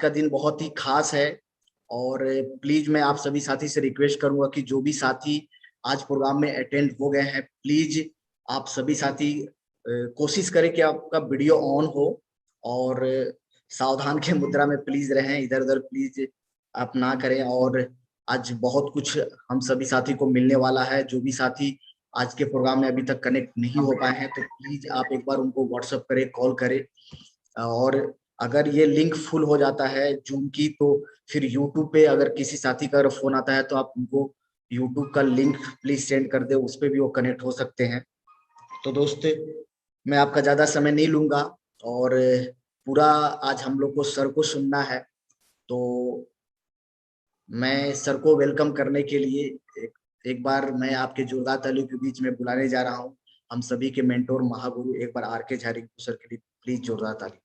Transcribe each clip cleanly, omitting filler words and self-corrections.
का दिन बहुत ही खास है और प्लीज मैं आप सभी साथी से रिक्वेस्ट करूंगा कि जो भी साथी आज प्रोग्राम में अटेंड हो गए हैं, प्लीज आप सभी साथी कोशिश करें कि आपका वीडियो ऑन हो और सावधान के मुद्रा में प्लीज रहें, इधर उधर प्लीज आप ना करें। और आज बहुत कुछ हम सभी साथी को मिलने वाला है। जो भी साथी आज के प्रोग्राम में अभी तक कनेक्ट नहीं हो पाए हैं तो प्लीज आप एक बार उनको व्हाट्सएप करें, कॉल करें। और अगर ये लिंक फुल हो जाता है जूम की तो फिर यूट्यूब पे अगर किसी साथी का अगर फोन आता है तो आप उनको यूट्यूब का लिंक प्लीज सेंड कर दे, उस पर भी वो कनेक्ट हो सकते हैं। तो दोस्त, मैं आपका ज्यादा समय नहीं लूंगा और पूरा आज हम लोग को सर को सुनना है। तो मैं सर को वेलकम करने के लिए एक बार मैं आपके जोरदार तालियों के बीच में बुलाने जा रहा हूँ हम सभी के मेंटोर महागुरु, एक बार आर के झा रिंकू सर के लिए प्लीज जोरदार ताली।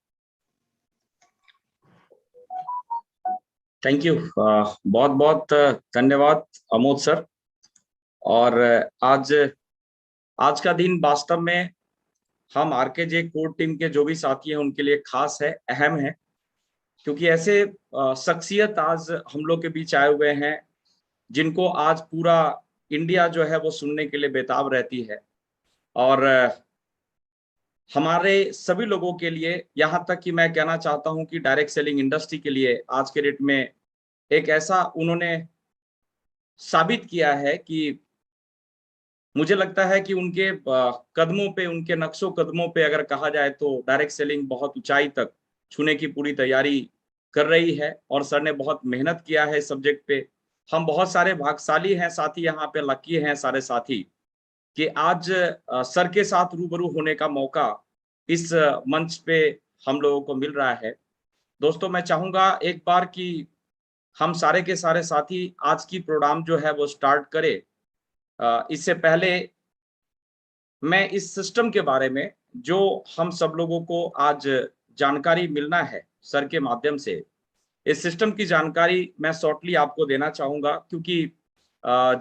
थैंक यू, बहुत बहुत धन्यवाद अमोद सर। और आज का दिन वास्तव में हम आरकेजे कोर टीम के जो भी साथी हैं उनके लिए खास है, अहम है, क्योंकि ऐसे शख्सियत आज हम लोग के बीच आए हुए हैं जिनको आज पूरा इंडिया जो है वो सुनने के लिए बेताब रहती है। और हमारे सभी लोगों के लिए, यहाँ तक कि मैं कहना चाहता हूँ कि डायरेक्ट सेलिंग इंडस्ट्री के लिए आज के डेट में एक ऐसा उन्होंने साबित किया है कि मुझे लगता है कि उनके कदमों पे, उनके नक्शों कदमों पे अगर कहा जाए तो डायरेक्ट सेलिंग बहुत ऊंचाई तक छूने की पूरी तैयारी कर रही है। और सर ने बहुत मेहनत किया है इस सब्जेक्ट पे। हम बहुत सारे भाग्यशाली हैं साथी, यहाँ पे लकी हैं सारे साथी कि आज सर के साथ रूबरू होने का मौका इस मंच पे हम लोगों को मिल रहा है। दोस्तों, मैं चाहूंगा एक बार कि हम सारे के सारे साथी आज की प्रोग्राम जो है वो स्टार्ट करें। इससे पहले मैं इस सिस्टम के बारे में जो हम सब लोगों को आज जानकारी मिलना है सर के माध्यम से, इस सिस्टम की जानकारी मैं शॉर्टली आपको देना चाहूंगा, क्योंकि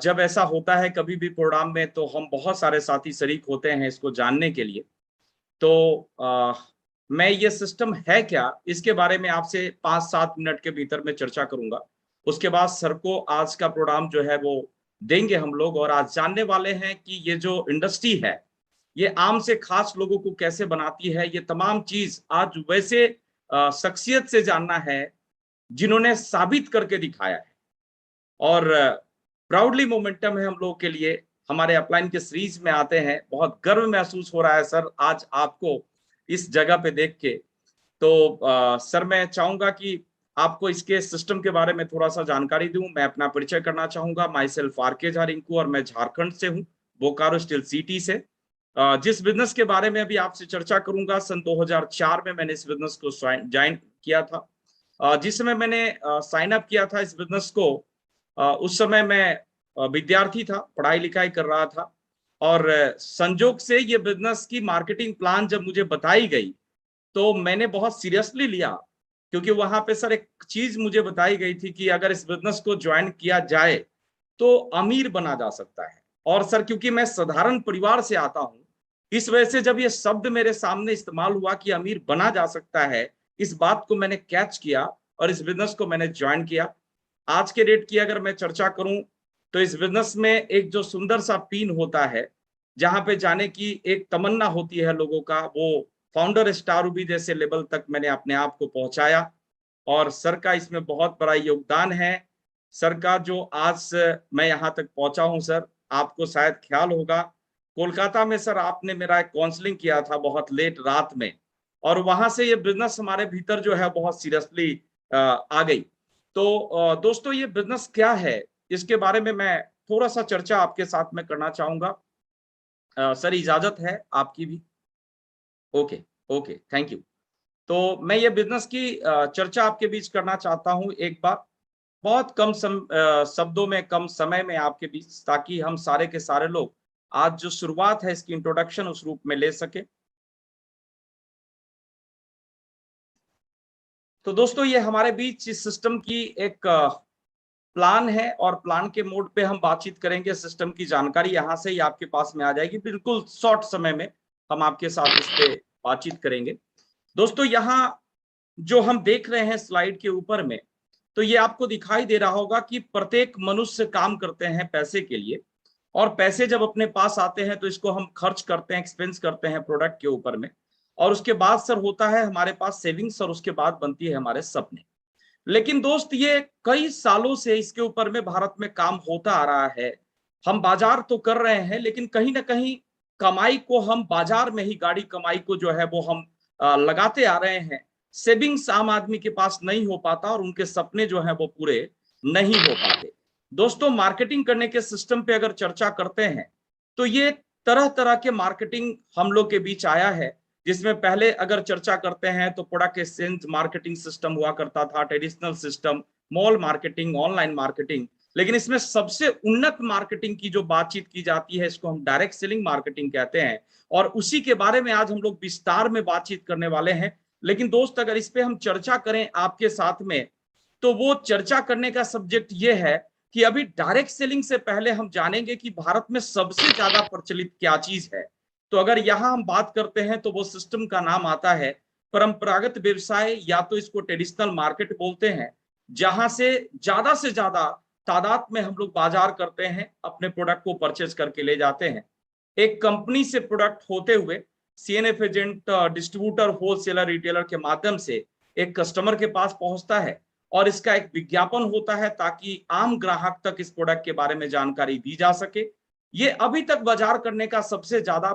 जब ऐसा होता है कभी भी प्रोग्राम में तो हम बहुत सारे साथी शरीक होते हैं इसको जानने के लिए। तो मैं ये सिस्टम है क्या इसके बारे में आपसे 5-7 मिनट के भीतर में चर्चा करूंगा। उसके बाद सर को आज का प्रोग्राम जो है वो देंगे हम लोग, और आज जानने वाले हैं कि ये जो इंडस्ट्री है ये आम से खास लोगों को कैसे बनाती है। ये तमाम चीज आज वैसे शख्सियत से जानना है जिन्होंने साबित करके दिखाया है। और प्राउडली मोमेंटम है हम लोगों के लिए। हमारे अपलाइन के सीरीज में आते हैं, बहुत गर्व महसूस हो रहा है सर आज आपको इस जगह पे देख के। तो सर मैं चाहूंगा कि आपको इसके सिस्टम के बारे में थोड़ा सा जानकारी दूं। मैं अपना परिचय करना चाहूंगा। माई सेल्फ आर के झा रिंकू, और मैं झारखंड से हूँ, बोकारो स्टील सिटी से। जिस बिजनेस के बारे में अभी आपसे चर्चा करूंगा, सन 2004 में मैंने इस बिजनेस को ज्वाइन किया था। जिस समय मैंने साइन अप किया था इस बिजनेस को, उस समय मैं विद्यार्थी था, पढ़ाई लिखाई कर रहा था। और संजोग से ये बिजनेस की मार्केटिंग प्लान जब मुझे बताई गई तो मैंने बहुत सीरियसली लिया, क्योंकि वहां पे सर एक चीज मुझे बताई गई थी कि अगर इस बिजनेस को ज्वाइन किया जाए तो अमीर बना जा सकता है। और सर क्योंकि मैं साधारण परिवार से आता हूं, इस वजह से जब ये शब्द मेरे सामने इस्तेमाल हुआ कि अमीर बना जा सकता है, इस बात को मैंने कैच किया और इस बिजनेस को मैंने ज्वाइन किया। आज के डेट की अगर मैं चर्चा करूं तो इस बिजनेस में एक जो सुंदर सा पिन होता है, जहां पे जाने की एक तमन्ना होती है लोगों का, वो फाउंडर स्टार भी जैसे लेवल तक मैंने अपने आप को पहुंचाया। और सर का इसमें बहुत बड़ा योगदान है। सर का जो आज मैं यहाँ तक पहुंचा हूँ सर, आपको शायद ख्याल होगा कोलकाता में सर आपने मेरा एक काउंसलिंग किया था बहुत लेट रात में, और वहां से ये बिजनेस हमारे भीतर जो है बहुत सीरियसली आ गई। तो दोस्तों, ये बिजनेस क्या है इसके बारे में मैं थोड़ा सा चर्चा आपके साथ में करना चाहूंगा। सर इजाजत है आपकी भी? Okay, okay, thank you. तो मैं ये बिजनेस की चर्चा आपके बीच करना चाहता हूं एक बार, बहुत कम शब्दों में, कम समय में आपके बीच, ताकि हम सारे के सारे लोग आज जो शुरुआत है इसकी इंट्रोडक्शन उस रूप में ले सके। तो दोस्तों, ये हमारे बीच इस सिस्टम की एक प्लान है, और प्लान के मोड पे हम बातचीत करेंगे। सिस्टम की जानकारी यहाँ से ही आपके पास में आ जाएगी, बिल्कुल शॉर्ट समय में हम आपके साथ इस पे बातचीत करेंगे। दोस्तों, यहाँ जो हम देख रहे हैं स्लाइड के ऊपर में, तो ये आपको दिखाई दे रहा होगा कि प्रत्येक मनुष्य काम करते हैं पैसे के लिए, और पैसे जब अपने पास आते हैं तो इसको हम खर्च करते हैं, एक्सपेंस करते हैं प्रोडक्ट के ऊपर में, और उसके बाद सर होता है हमारे पास सेविंग्स, और उसके बाद बनती है हमारे सपने। लेकिन दोस्त ये कई सालों से इसके ऊपर में भारत में काम होता आ रहा है। हम बाजार तो कर रहे हैं, लेकिन कहीं ना कहीं कमाई को हम बाजार में ही, गाड़ी कमाई को जो है वो हम लगाते आ रहे हैं। सेविंग्स आम आदमी के पास नहीं हो पाता, और उनके सपने जो है वो पूरे नहीं हो पाते। दोस्तों, मार्केटिंग करने के सिस्टम पे अगर चर्चा करते हैं तो ये तरह तरह के मार्केटिंग हम लोग के बीच आया है, जिसमें पहले अगर चर्चा करते हैं तो प्रोडक्ट एक्सचेंज मार्केटिंग सिस्टम हुआ करता था, traditional system, mall marketing, online marketing. लेकिन इसमें सबसे उन्नत मार्केटिंग की जो बातचीत की जाती है, इसको हम डायरेक्ट सेलिंग मार्केटिंग कहते हैं, और उसी के बारे में आज हम लोग विस्तार में बातचीत करने वाले हैं। लेकिन दोस्त, अगर इस पे हम चर्चा करें आपके साथ में, तो वो चर्चा करने का सब्जेक्ट ये है कि अभी डायरेक्ट सेलिंग से पहले हम जानेंगे कि भारत में सबसे ज्यादा प्रचलित क्या चीज है। तो अगर यहां हम बात करते हैं तो वो सिस्टम का नाम आता है परंपरागत व्यवसाय, या तो इसको ट्रेडिशनल मार्केट बोलते हैं, जहां से ज्यादा तादाद में हम लोग बाजार करते हैं, अपने प्रोडक्ट को परचेज करके ले जाते हैं। एक कंपनी से प्रोडक्ट होते हुए CNF agent, distributor, wholesaler, retailer के माध्यम से एक कस्टमर के पास पहुंचता है, और इसका एक विज्ञापन होता है ताकि आम ग्राहक तक इस प्रोडक्ट के बारे में जानकारी दी जा सके। ये अभी तक बाजार करने का सबसे ज्यादा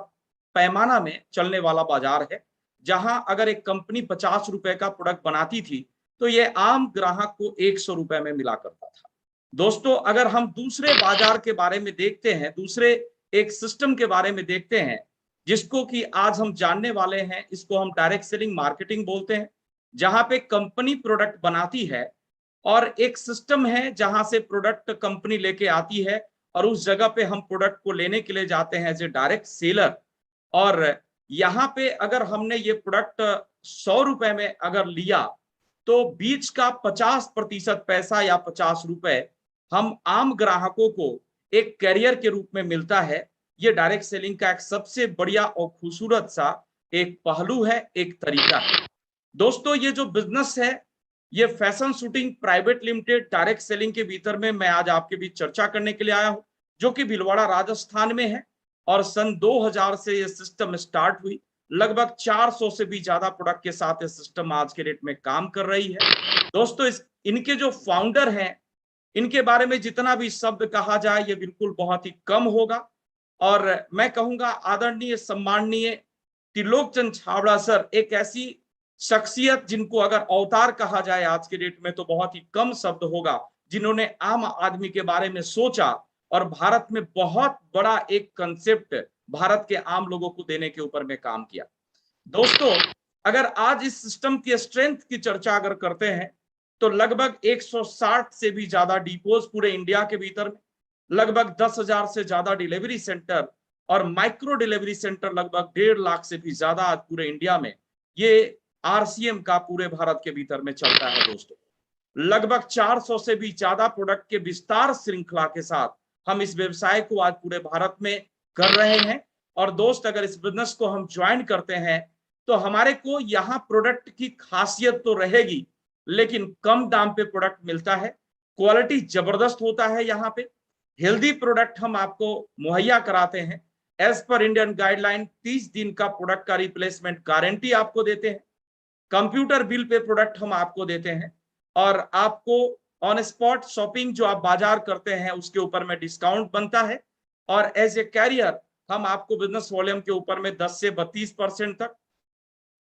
पैमाना में चलने वाला बाजार है, जहां अगर एक कंपनी 50 रुपए का प्रोडक्ट बनाती थी तो ये आम ग्राहक को 100 रुपए में मिला करता था। दोस्तों, अगर हम दूसरे बाजार के बारे में देखते हैं, दूसरे एक सिस्टम के बारे में देखते हैं, जिसको कि आज हम जानने वाले हैं, इसको हम डायरेक्ट सेलिंग मार्केटिंग बोलते हैं, जहां पे कंपनी प्रोडक्ट बनाती है और एक सिस्टम है जहां से प्रोडक्ट कंपनी लेके आती है, और उस जगह पे हम प्रोडक्ट को लेने के लिए जाते हैं एज ए डायरेक्ट सेलर। और यहाँ पे अगर हमने ये प्रोडक्ट 100 रुपए में अगर लिया, तो बीच का 50% पैसा या 50 रुपए हम आम ग्राहकों को एक कैरियर के रूप में मिलता है। ये डायरेक्ट सेलिंग का एक सबसे बढ़िया और खूबसूरत सा एक पहलू है, एक तरीका है। दोस्तों, ये जो बिजनेस है, ये fashion shooting private limited direct selling के भीतर में मैं आज आपके बीच चर्चा करने के लिए आया हूं, जो कि भीलवाड़ा राजस्थान में है, और सन 2000 से ये सिस्टम स्टार्ट हुई। लगभग 400 से भी ज्यादा प्रोडक्ट के साथ ये सिस्टम आज के डेट में काम कर रही है। दोस्तों, इनके जो फाउंडर हैं, इनके बारे में जितना भी शब्द कहा जाए ये बिल्कुल बहुत ही कम होगा, और मैं कहूंगा आदरणीय सम्माननीय त्रिलोकचंद छाबड़ा सर एक ऐसी शख्सियत जिनको अगर अवतार कहा जाए आज के डेट में तो बहुत ही कम शब्द होगा, जिन्होंने आम आदमी के बारे में सोचा और भारत में बहुत बड़ा एक कंसेप्ट भारत के आम लोगों को देने के ऊपर में काम किया। दोस्तों, अगर आज इस सिस्टम की स्ट्रेंथ की चर्चा अगर करते हैं तो लगभग 160 से भी ज्यादा डिपोज पूरे इंडिया के भीतर में, लगभग 10,000 से ज्यादा डिलीवरी सेंटर और माइक्रो डिलीवरी सेंटर, लगभग 1.5 लाख से भी ज्यादा आज पूरे इंडिया में ये आरसीएम का पूरे भारत के भीतर में चलता है। दोस्तों, लगभग 400 से भी ज्यादा प्रोडक्ट के विस्तार श्रृंखला के साथ हम इस व्यवसाय को आज पूरे भारत में कर रहे हैं। और दोस्त, अगर इस बिजनेस को हम ज्वाइन करते हैं तो हमारे को यहाँ प्रोडक्ट की खासियत तो रहेगी, लेकिन कम दाम पे प्रोडक्ट मिलता है, क्वालिटी जबरदस्त होता है, यहाँ पे हेल्दी प्रोडक्ट हम आपको मुहैया कराते हैं। एज पर इंडियन गाइडलाइन 30 दिन का प्रोडक्ट का रिप्लेसमेंट गारंटी आपको देते हैं। कंप्यूटर बिल पे प्रोडक्ट हम आपको देते हैं, और आपको ऑन स्पॉट शॉपिंग जो आप बाजार करते हैं उसके ऊपर में डिस्काउंट बनता है। और एज ए कैरियर हम आपको बिजनेस वॉल्यूम के ऊपर में 10 से 32% तक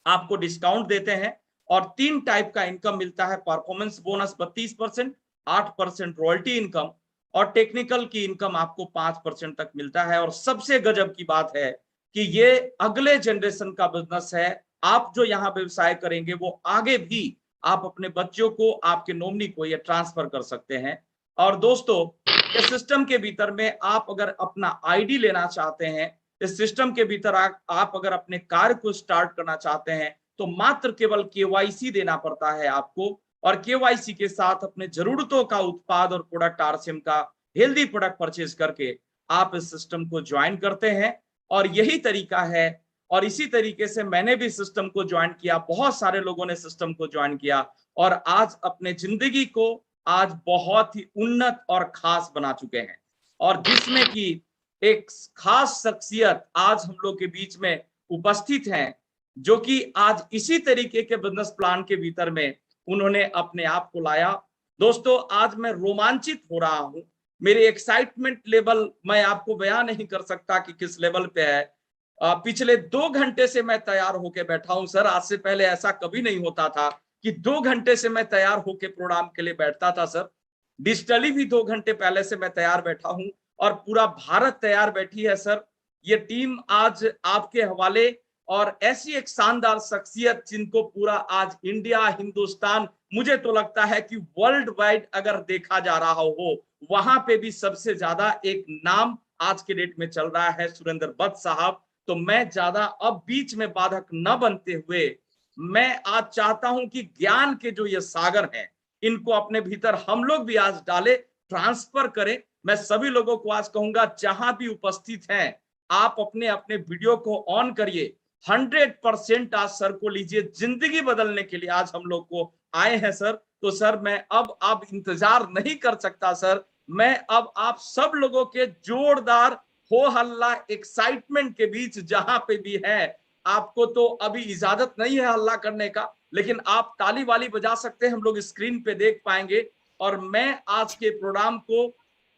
आपको डिस्काउंट देते हैं, और 3 टाइप का इनकम मिलता है। परफॉर्मेंस बोनस 32%, 8% रॉयल्टी इनकम, और टेक्निकल की इनकम आपको 5% तक मिलता है। और सबसे गजब की बात है कि ये अगले जनरेशन का बिजनेस है। आप जो यहाँ व्यवसाय करेंगे वो आगे भी आप अपने बच्चों को, आपके नॉमिनी को ये ट्रांसफर कर सकते हैं। और दोस्तों, इस सिस्टम के भीतर में आप अगर अपना आईडी लेना चाहते हैं, इस सिस्टम के भीतर आप अगर अपने कार्य को स्टार्ट करना चाहते हैं, तो मात्र केवल केवाईसी देना पड़ता है आपको, और केवाईसी के साथ अपने जरूरतों का उत्पाद और प्रोडक्ट आरसीएम का हेल्दी प्रोडक्ट परचेज करके आप इस सिस्टम को ज्वाइन करते हैं। और यही तरीका है और इसी तरीके से मैंने भी सिस्टम को ज्वाइन किया, बहुत सारे लोगों ने सिस्टम को ज्वाइन किया और आज अपने जिंदगी को आज बहुत ही उन्नत और खास बना चुके हैं। और जिसमें कि एक खास शख्सियत आज हम लोग के बीच में उपस्थित हैं, जो कि आज इसी तरीके के बिजनेस प्लान के भीतर में उन्होंने अपने आप को लाया। दोस्तों, आज मैं रोमांचित हो रहा हूं, मेरी एक्साइटमेंट लेवल मैं आपको बयान नहीं कर सकता कि किस लेवल पे है। पिछले 2 घंटे से मैं तैयार होके बैठा हूं सर। आज से पहले ऐसा कभी नहीं होता था कि 2 घंटे से मैं तैयार होके प्रोग्राम के लिए बैठता था सर। डिजिटली भी 2 घंटे पहले से मैं तैयार बैठा हूं और पूरा भारत तैयार बैठी है सर। ये टीम आज आपके हवाले और ऐसी एक शानदार शख्सियत जिनको पूरा आज इंडिया, हिंदुस्तान, मुझे तो लगता है कि वर्ल्ड वाइड अगर देखा जा रहा हो, वहां पे भी सबसे ज्यादा एक नाम आज के डेट में चल रहा है सुरेंद्र बत्स साहब। तो मैं ज्यादा अब बीच में बाधक न बनते हुए मैं आज चाहता हूं कि ज्ञान के जो ये सागर हैं, इनको अपने भीतर हम लोग भी आज डाले, ट्रांसफर करें। मैं सभी लोगों को आज कहूंगा, जहां भी उपस्थित हैं, आप अपने अपने वीडियो को ऑन करिए। 100% आज सर को लीजिए, जिंदगी बदलने के लिए आज हम लोग को आए हैं सर। तो सर मैं अब इंतजार नहीं कर सकता सर। मैं अब आप सब लोगों के जोरदार हो हल्ला एक्साइटमेंट के बीच जहां पे भी है, आपको तो अभी इजाजत नहीं है हल्ला करने का, लेकिन आप ताली वाली बजा सकते हैं, हम लोग स्क्रीन पे देख पाएंगे। और मैं आज के प्रोग्राम को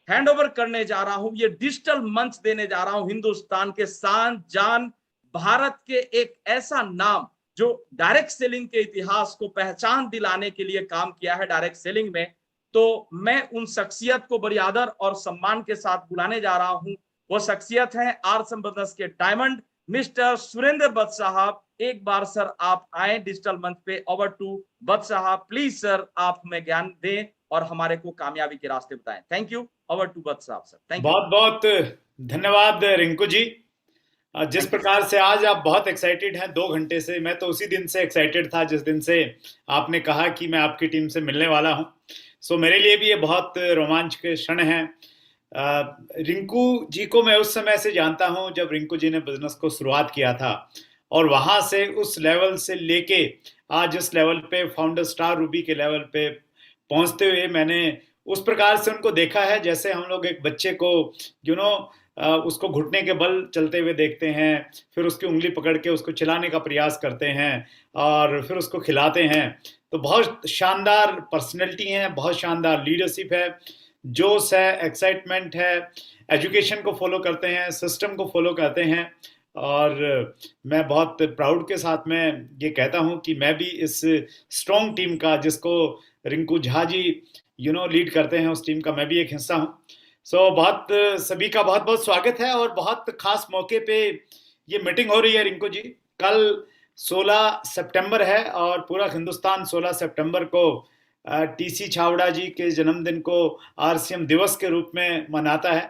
हैंड ओवर करने जा रहा हूं, ये डिजिटल मंच देने जा रहा हूं हिंदुस्तान के शान जान, भारत के एक ऐसा नाम जो डायरेक्ट सेलिंग के इतिहास को पहचान दिलाने के लिए काम किया है डायरेक्ट सेलिंग में। तो मैं उन शख्सियत को बड़ी आदर और सम्मान के साथ बुलाने जा रहा हूं। वो शख्सियत है आरसम बिजनेस के डायमंड मिस्टर सुरेंद्र बत्स साहब। एक बार सर आप आए डिजिटल मंच पे। ओवर टू बत्स साहब, प्लीज सर आप हमें ज्ञान दें और हमारे को कामयाबी के रास्ते बताएं। Thank you. ओवर टू बत्स साहब सर। Thank you. बहुत बहुत धन्यवाद रिंकू जी। जिस प्रकार से आज आप बहुत एक्साइटेड हैं 2 घंटे से, मैं तो उसी दिन से एक्साइटेड था जिस दिन से आपने कहा कि मैं आपकी टीम से मिलने वाला हूं। सो मेरे लिए भी ये बहुत रोमांच के क्षण हैं। रिंकू जी को मैं उस समय से जानता हूं जब रिंकू जी ने बिजनेस को शुरुआत किया था, और वहां से उस लेवल से लेके आज इस लेवल पे फाउंडर स्टार रूबी के लेवल पे पहुंचते हुए मैंने उस प्रकार से उनको देखा है जैसे हम लोग एक बच्चे को उसको घुटने के बल चलते हुए देखते हैं, फिर उसकी उंगली पकड़ के उसको चिल्लाने का प्रयास करते हैं और फिर उसको खिलाते हैं। तो बहुत शानदार पर्सनैलिटी है, बहुत शानदार लीडरशिप है, जोश है, एक्साइटमेंट है, एजुकेशन को फॉलो करते हैं, सिस्टम को फॉलो करते हैं। और मैं बहुत प्राउड के साथ में ये कहता हूं कि मैं भी इस स्ट्रॉन्ग टीम का, जिसको रिंकू झा जी लीड करते हैं, उस टीम का मैं भी एक हिस्सा हूं। बहुत सभी का बहुत बहुत स्वागत है और बहुत खास मौके पे ये मीटिंग हो रही है रिंकू जी। कल 16 सितंबर है और पूरा हिंदुस्तान 16 सितंबर को टीसी छावड़ा जी के जन्मदिन को आरसीएम दिवस के रूप में मनाता है।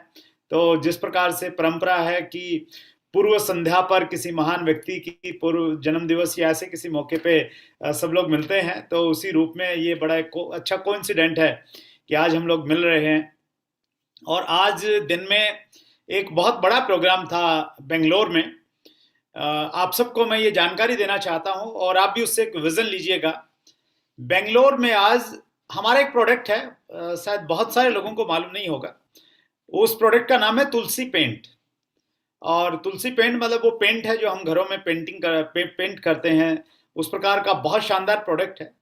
तो जिस प्रकार से परंपरा है कि पूर्व संध्या पर किसी महान व्यक्ति की पूर्व जन्म दिवस या ऐसे किसी मौके पे सब लोग मिलते हैं, तो उसी रूप में ये बड़ा अच्छा कोइंसिडेंट है कि आज हम लोग मिल रहे हैं। और आज दिन में एक बहुत बड़ा प्रोग्राम था बेंगलोर में। आप सबको मैं ये जानकारी देना चाहता हूं और आप भी उससे एक विजन लीजिएगा। बेंगलोर में आज हमारा एक प्रोडक्ट है, शायद बहुत सारे लोगों को मालूम नहीं होगा। उस प्रोडक्ट का नाम है तुलसी पेंट। और तुलसी पेंट मतलब वो पेंट है जो हम घरों में पेंट करते हैं, उस प्रकार का बहुत शानदार प्रोडक्ट है।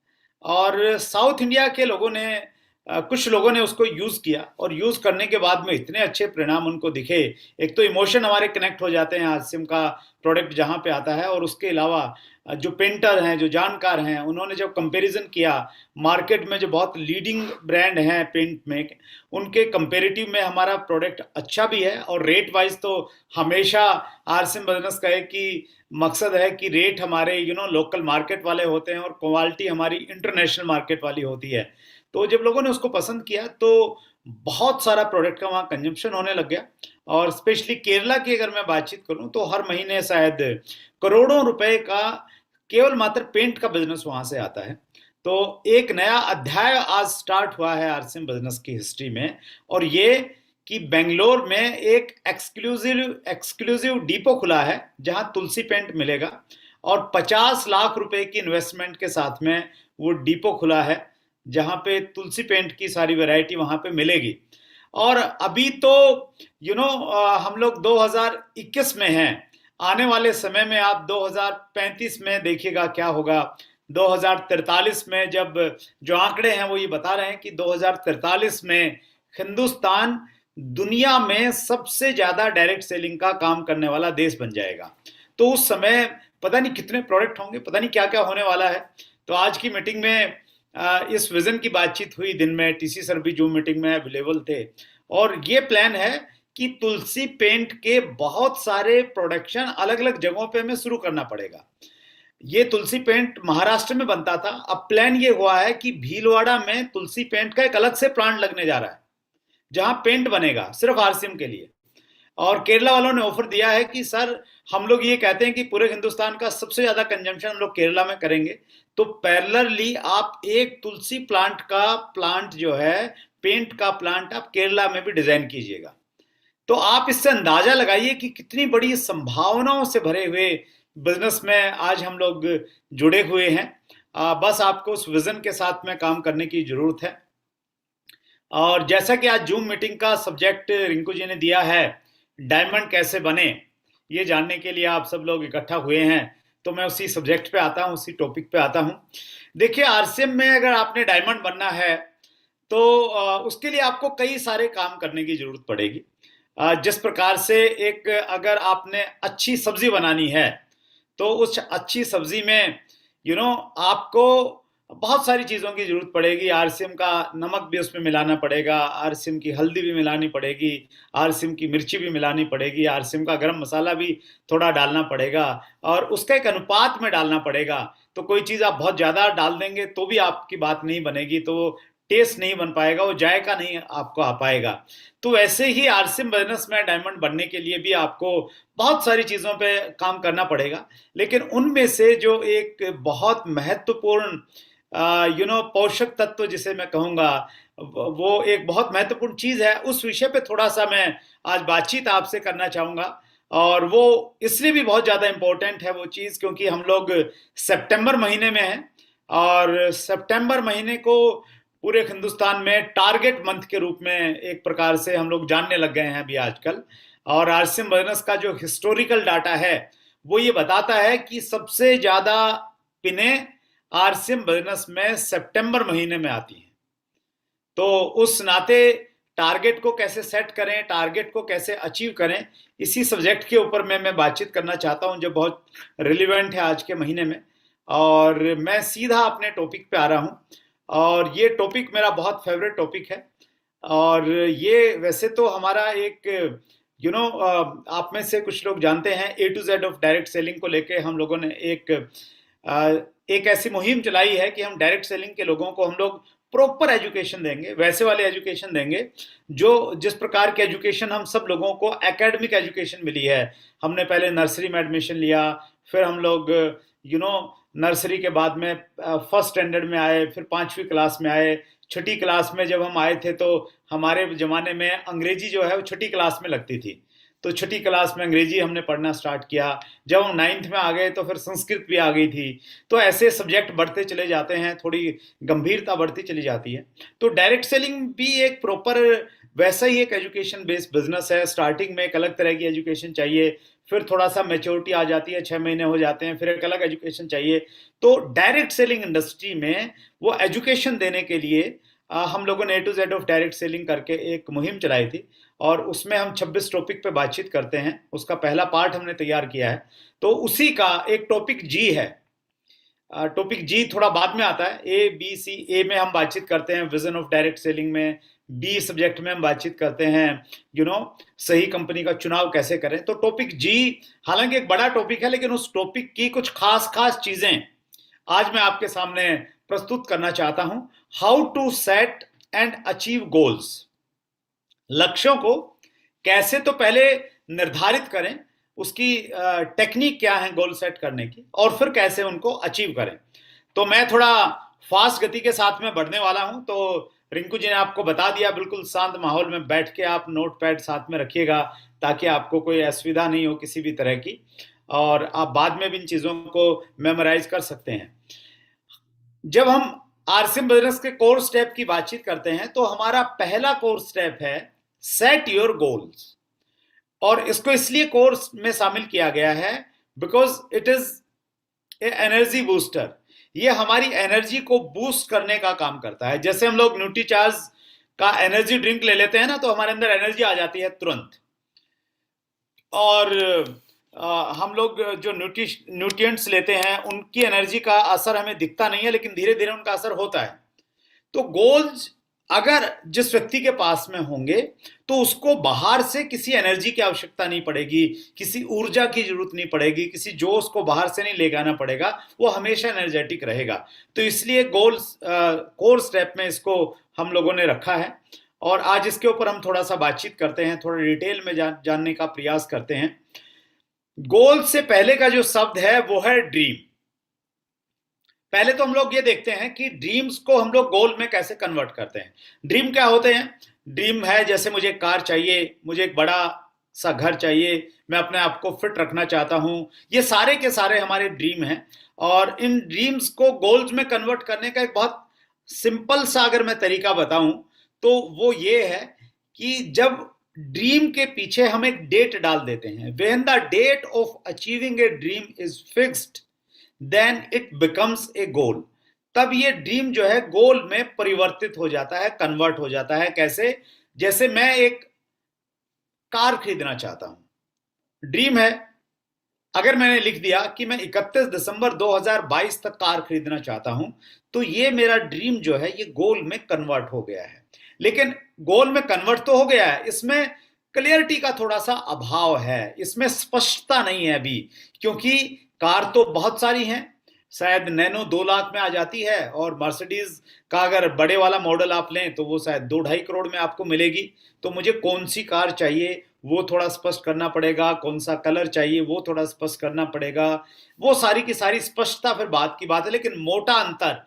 और साउथ इंडिया के लोगों ने कुछ लोगं ने उसको यूज किया और यूज करने के बाद में इतने अच्छे परिणाम उनको दिखे। एक तो इमोशन हमारे कनेक्ट हो जाते हैं आरसीएम का प्रोडक्ट जहां पे आता है, और उसके अलावा जो पेंटर हैं, जो जानकार हैं, उन्होंने जब कंपैरिजन किया मार्केट में जो बहुत लीडिंग ब्रांड हैं पेंट में, उनके कंपैरेटिव में हमारा प्रोडक्ट अच्छा भी है। और रेट वाइज तो हमेशा आरसीएम बिजनेस का एक ही मकसद है कि रेट हमारे लोकल मार्केट वाले होते हैं और क्वालिटी हमारी इंटरनेशनल मार्केट वाली होती है। तो जब लोगों ने उसको पसंद किया तो बहुत सारा प्रोडक्ट का वहाँ कंजम्पशन होने लग गया। और स्पेशली केरला की अगर मैं बातचीत करूं तो हर महीने शायद करोड़ों रुपए का केवल मात्र पेंट का बिजनेस वहां से आता है। तो एक नया अध्याय आज स्टार्ट हुआ है आरसीएम बिजनेस की हिस्ट्री में, और ये कि बेंगलोर में एक एक्सक्लूसिव डिपो खुला है जहां तुलसी पेंट मिलेगा, और 50 लाख रुपए की इन्वेस्टमेंट के साथ में वो डिपो खुला है जहां पे तुलसी पेंट की सारी वैरायटी वहां पे मिलेगी। और अभी तो हम लोग 2021 में हैं, आने वाले समय में आप 2035 में देखिएगा क्या होगा। 2043 में जब जो आंकड़े हैं वो ये बता रहे हैं कि 2043 में हिंदुस्तान दुनिया में सबसे ज्यादा डायरेक्ट सेलिंग का काम करने वाला देश बन जाएगा। तो उस समय पता नहीं कितने प्रोडक्ट होंगे, पता नहीं क्या क्या होने वाला है। तो आज की मीटिंग में इस विजन की बातचीत हुई, दिन में टीसी सर भी जूम मीटिंग में अवेलेबल थे, और ये प्लान है कि तुलसी पेंट के बहुत सारे प्रोडक्शन अलग अलग जगहों पे हमें शुरू करना पड़ेगा। ये तुलसी पेंट महाराष्ट्र में बनता था, अब प्लान ये हुआ है कि भीलवाड़ा में तुलसी पेंट का एक अलग से प्लांट लगने जा रहा है जहां पेंट बनेगा सिर्फ आरसीएम के लिए। और केरला वालों ने ऑफर दिया है कि सर हम लोग ये कहते हैं कि पूरे हिंदुस्तान का सबसे ज्यादा कंजम्पशन हम लोग केरला में करेंगे, तो पैरेलली आप एक तुलसी प्लांट जो है, पेंट का प्लांट आप केरला में भी डिजाइन कीजिएगा। तो आप इससे अंदाजा लगाइए कि कितनी बड़ी संभावनाओं से भरे हुए बिजनेस में आज हम लोग जुड़े हुए हैं। बस आपको उस विजन के साथ में काम करने की जरूरत है। और जैसा कि आज जूम मीटिंग का सब्जेक्ट रिंकू जी ने दिया है, डायमंड कैसे बने, ये जानने के लिए आप सब लोग इकट्ठा हुए हैं, तो मैं उसी सब्जेक्ट पे आता हूँ, उसी टॉपिक पे आता हूँ। देखिए, आरसीएम में अगर आपने डायमंड बनना है तो उसके लिए आपको कई सारे काम करने की जरूरत पड़ेगी। जिस प्रकार से अगर आपने अच्छी सब्जी बनानी है तो उस अच्छी सब्जी में आपको बहुत सारी चीज़ों की जरूरत पड़ेगी। आरसीएम का नमक भी उसमें मिलाना पड़ेगा, आरसीएम की हल्दी भी मिलानी पड़ेगी, आरसीएम की मिर्ची भी मिलानी पड़ेगी, आरसीएम का गरम मसाला भी थोड़ा डालना पड़ेगा, और उसका एक अनुपात में डालना पड़ेगा। तो कोई चीज़ आप बहुत ज़्यादा डाल देंगे तो भी आपकी बात नहीं बनेगी, तो टेस्ट नहीं बन पाएगा, वो जायका नहीं आपको आ पाएगा। तो वैसे ही आरसीएम बिजनेस में डायमंड बनने के लिए भी आपको बहुत सारी चीज़ों पे काम करना पड़ेगा, लेकिन उनमें से जो एक बहुत महत्वपूर्ण पोषक तत्व जिसे मैं कहूँगा, वो एक बहुत महत्वपूर्ण चीज़ है, उस विषय पे थोड़ा सा मैं आज बातचीत आपसे करना चाहूँगा। और वो इसलिए भी बहुत ज़्यादा इम्पोर्टेंट है वो चीज़ क्योंकि हम लोग सितंबर महीने में हैं, और सितंबर महीने को पूरे हिंदुस्तान में टारगेट मंथ के रूप में एक प्रकार से हम लोग जानने लग गए हैं अभी आजकल। और आरसीएम बिजनेस का जो हिस्टोरिकल डाटा है वो ये बताता है कि सबसे ज़्यादा पिने आरसीएम बिजनेस में सितंबर महीने में आती है। तो उस नाते टारगेट को कैसे सेट करें, टारगेट को कैसे अचीव करें, इसी सब्जेक्ट के ऊपर मैं बातचीत करना चाहता हूं जो बहुत रिलेवेंट है आज के महीने में। और मैं सीधा अपने टॉपिक पे आ रहा हूं, और ये टॉपिक मेरा बहुत फेवरेट टॉपिक है। और ये वैसे तो हमारा एक आप में से कुछ लोग जानते हैं A to Z of direct selling को लेके हम लोगों ने एक ऐसी मुहिम चलाई है कि हम डायरेक्ट सेलिंग के लोगों को हम लोग प्रॉपर एजुकेशन देंगे, वैसे वाले एजुकेशन देंगे जो जिस प्रकार की एजुकेशन हम सब लोगों को एकेडमिक एजुकेशन मिली है। हमने पहले नर्सरी में एडमिशन लिया, फिर हम लोग नर्सरी के बाद में फर्स्ट स्टैंडर्ड में आए, फिर 5वीं क्लास में आए। छठी क्लास में जब हम आए थे तो हमारे ज़माने में अंग्रेजी जो है वो छठी क्लास में लगती थी, तो छठी क्लास में अंग्रेजी हमने पढ़ना स्टार्ट किया। जब हम 9th में आ गए तो फिर संस्कृत भी आ गई थी। तो ऐसे सब्जेक्ट बढ़ते चले जाते हैं, थोड़ी गंभीरता बढ़ती चली जाती है। तो डायरेक्ट सेलिंग भी एक प्रॉपर वैसा ही एक एजुकेशन बेस्ड बिजनेस है। स्टार्टिंग में एक अलग तरह की एजुकेशन चाहिए, फिर थोड़ा सा मैच्योरिटी आ जाती है, 6 महीने हो जाते हैं, फिर एक अलग एजुकेशन चाहिए। तो डायरेक्ट सेलिंग इंडस्ट्री में वो एजुकेशन देने के लिए हम लोगों ने A to Z of direct selling करके एक मुहिम चलाई थी, और उसमें हम 26 टॉपिक पे बातचीत करते हैं। उसका पहला पार्ट हमने तैयार किया है, तो उसी का एक टॉपिक जी है। टॉपिक जी थोड़ा बाद में आता है। ABC, ए में हम बातचीत करते हैं विजन ऑफ डायरेक्ट सेलिंग में, बी सब्जेक्ट में हम बातचीत करते हैं सही कंपनी का चुनाव कैसे करें। तो टॉपिक जी हालांकि एक बड़ा टॉपिक है, लेकिन उस टॉपिक की कुछ खास चीजें आज मैं आपके सामने प्रस्तुत करना चाहता हूं। How to set and achieve goals, लक्ष्यों को कैसे तो पहले निर्धारित करें, उसकी टेक्निक क्या है गोल सेट करने की, और फिर कैसे उनको अचीव करें। तो मैं थोड़ा फास्ट गति के साथ में बढ़ने वाला हूं। तो रिंकू जी ने आपको बता दिया, बिल्कुल शांत माहौल में बैठ के आप नोट पैड साथ में रखिएगा ताकि आपको कोई असुविधा नहीं हो किसी भी तरह की, और आप बाद में भी इन चीजों को मेमोराइज कर सकते हैं। जब हम आरसीएम बिजनेस के कोर स्टेप की बातचीत करते हैं तो हमारा पहला कोर स्टेप है सेट योर गोल्स, और इसको इसलिए कोर्स में शामिल किया गया है because it is a energy booster. ये हमारी एनर्जी को बूस्ट करने का काम करता है। जैसे हम लोग न्यूट्रीचार्ज का एनर्जी ड्रिंक ले लेते हैं ना, तो हमारे अंदर एनर्जी आ जाती है तुरंत, और हम लोग जो न्यूट्रिएंट्स लेते हैं उनकी एनर्जी का असर हमें दिखता नहीं है, लेकिन धीरे धीरे उनका असर होता है। तो गोल्स अगर जिस व्यक्ति के पास में होंगे तो उसको बाहर से किसी एनर्जी की आवश्यकता नहीं पड़ेगी, किसी ऊर्जा की जरूरत नहीं पड़ेगी, किसी जोश को बाहर से नहीं ले जाना पड़ेगा, वो हमेशा एनर्जेटिक रहेगा। तो इसलिए गोल्स कोर स्टेप में इसको हम लोगों ने रखा है, और आज इसके ऊपर हम थोड़ा सा बातचीत करते हैं, थोड़ा डिटेल में जानने का प्रयास करते हैं। गोल से पहले का जो शब्द है वो है ड्रीम। पहले तो हम लोग ये देखते हैं कि ड्रीम्स को हम लोग गोल में कैसे कन्वर्ट करते हैं। ड्रीम क्या होते हैं? ड्रीम है जैसे मुझे एक कार चाहिए, मुझे एक बड़ा सा घर चाहिए, मैं अपने आप को फिट रखना चाहता हूं। ये सारे के सारे हमारे ड्रीम हैं, और इन ड्रीम्स को गोल्स में कन्वर्ट करने का एक बहुत सिंपल सा अगर मैं तरीका बताऊं तो वो ये है कि जब ड्रीम के पीछे हम एक डेट डाल देते हैं, when the date of achieving a dream is fixed then it becomes a goal, तब ये ड्रीम जो है गोल में परिवर्तित हो जाता है, कन्वर्ट हो जाता है। कैसे? जैसे मैं एक कार खरीदना चाहता हूं, ड्रीम है। अगर मैंने लिख दिया कि मैं 31 दिसंबर 2022 तक कार खरीदना चाहता हूं, तो ये मेरा ड्रीम जो है ये गोल में कन्वर्ट हो गया है। लेकिन गोल में कन्वर्ट तो हो गया है, इसमें क्लियरिटी का थोड़ा सा अभाव है, इसमें स्पष्टता नहीं है अभी, क्योंकि कार तो बहुत सारी हैं, शायद नैनो 2 लाख में आ जाती है, और मर्सिडीज का अगर बड़े वाला मॉडल आप लें तो वो शायद 2-2.5 करोड़ में आपको मिलेगी। तो मुझे कौन सी कार चाहिए वो थोड़ा स्पष्ट करना पड़ेगा, कौन सा कलर चाहिए वो थोड़ा स्पष्ट करना पड़ेगा, वो सारी की सारी स्पष्टता फिर बात की बात है। लेकिन मोटा अंतर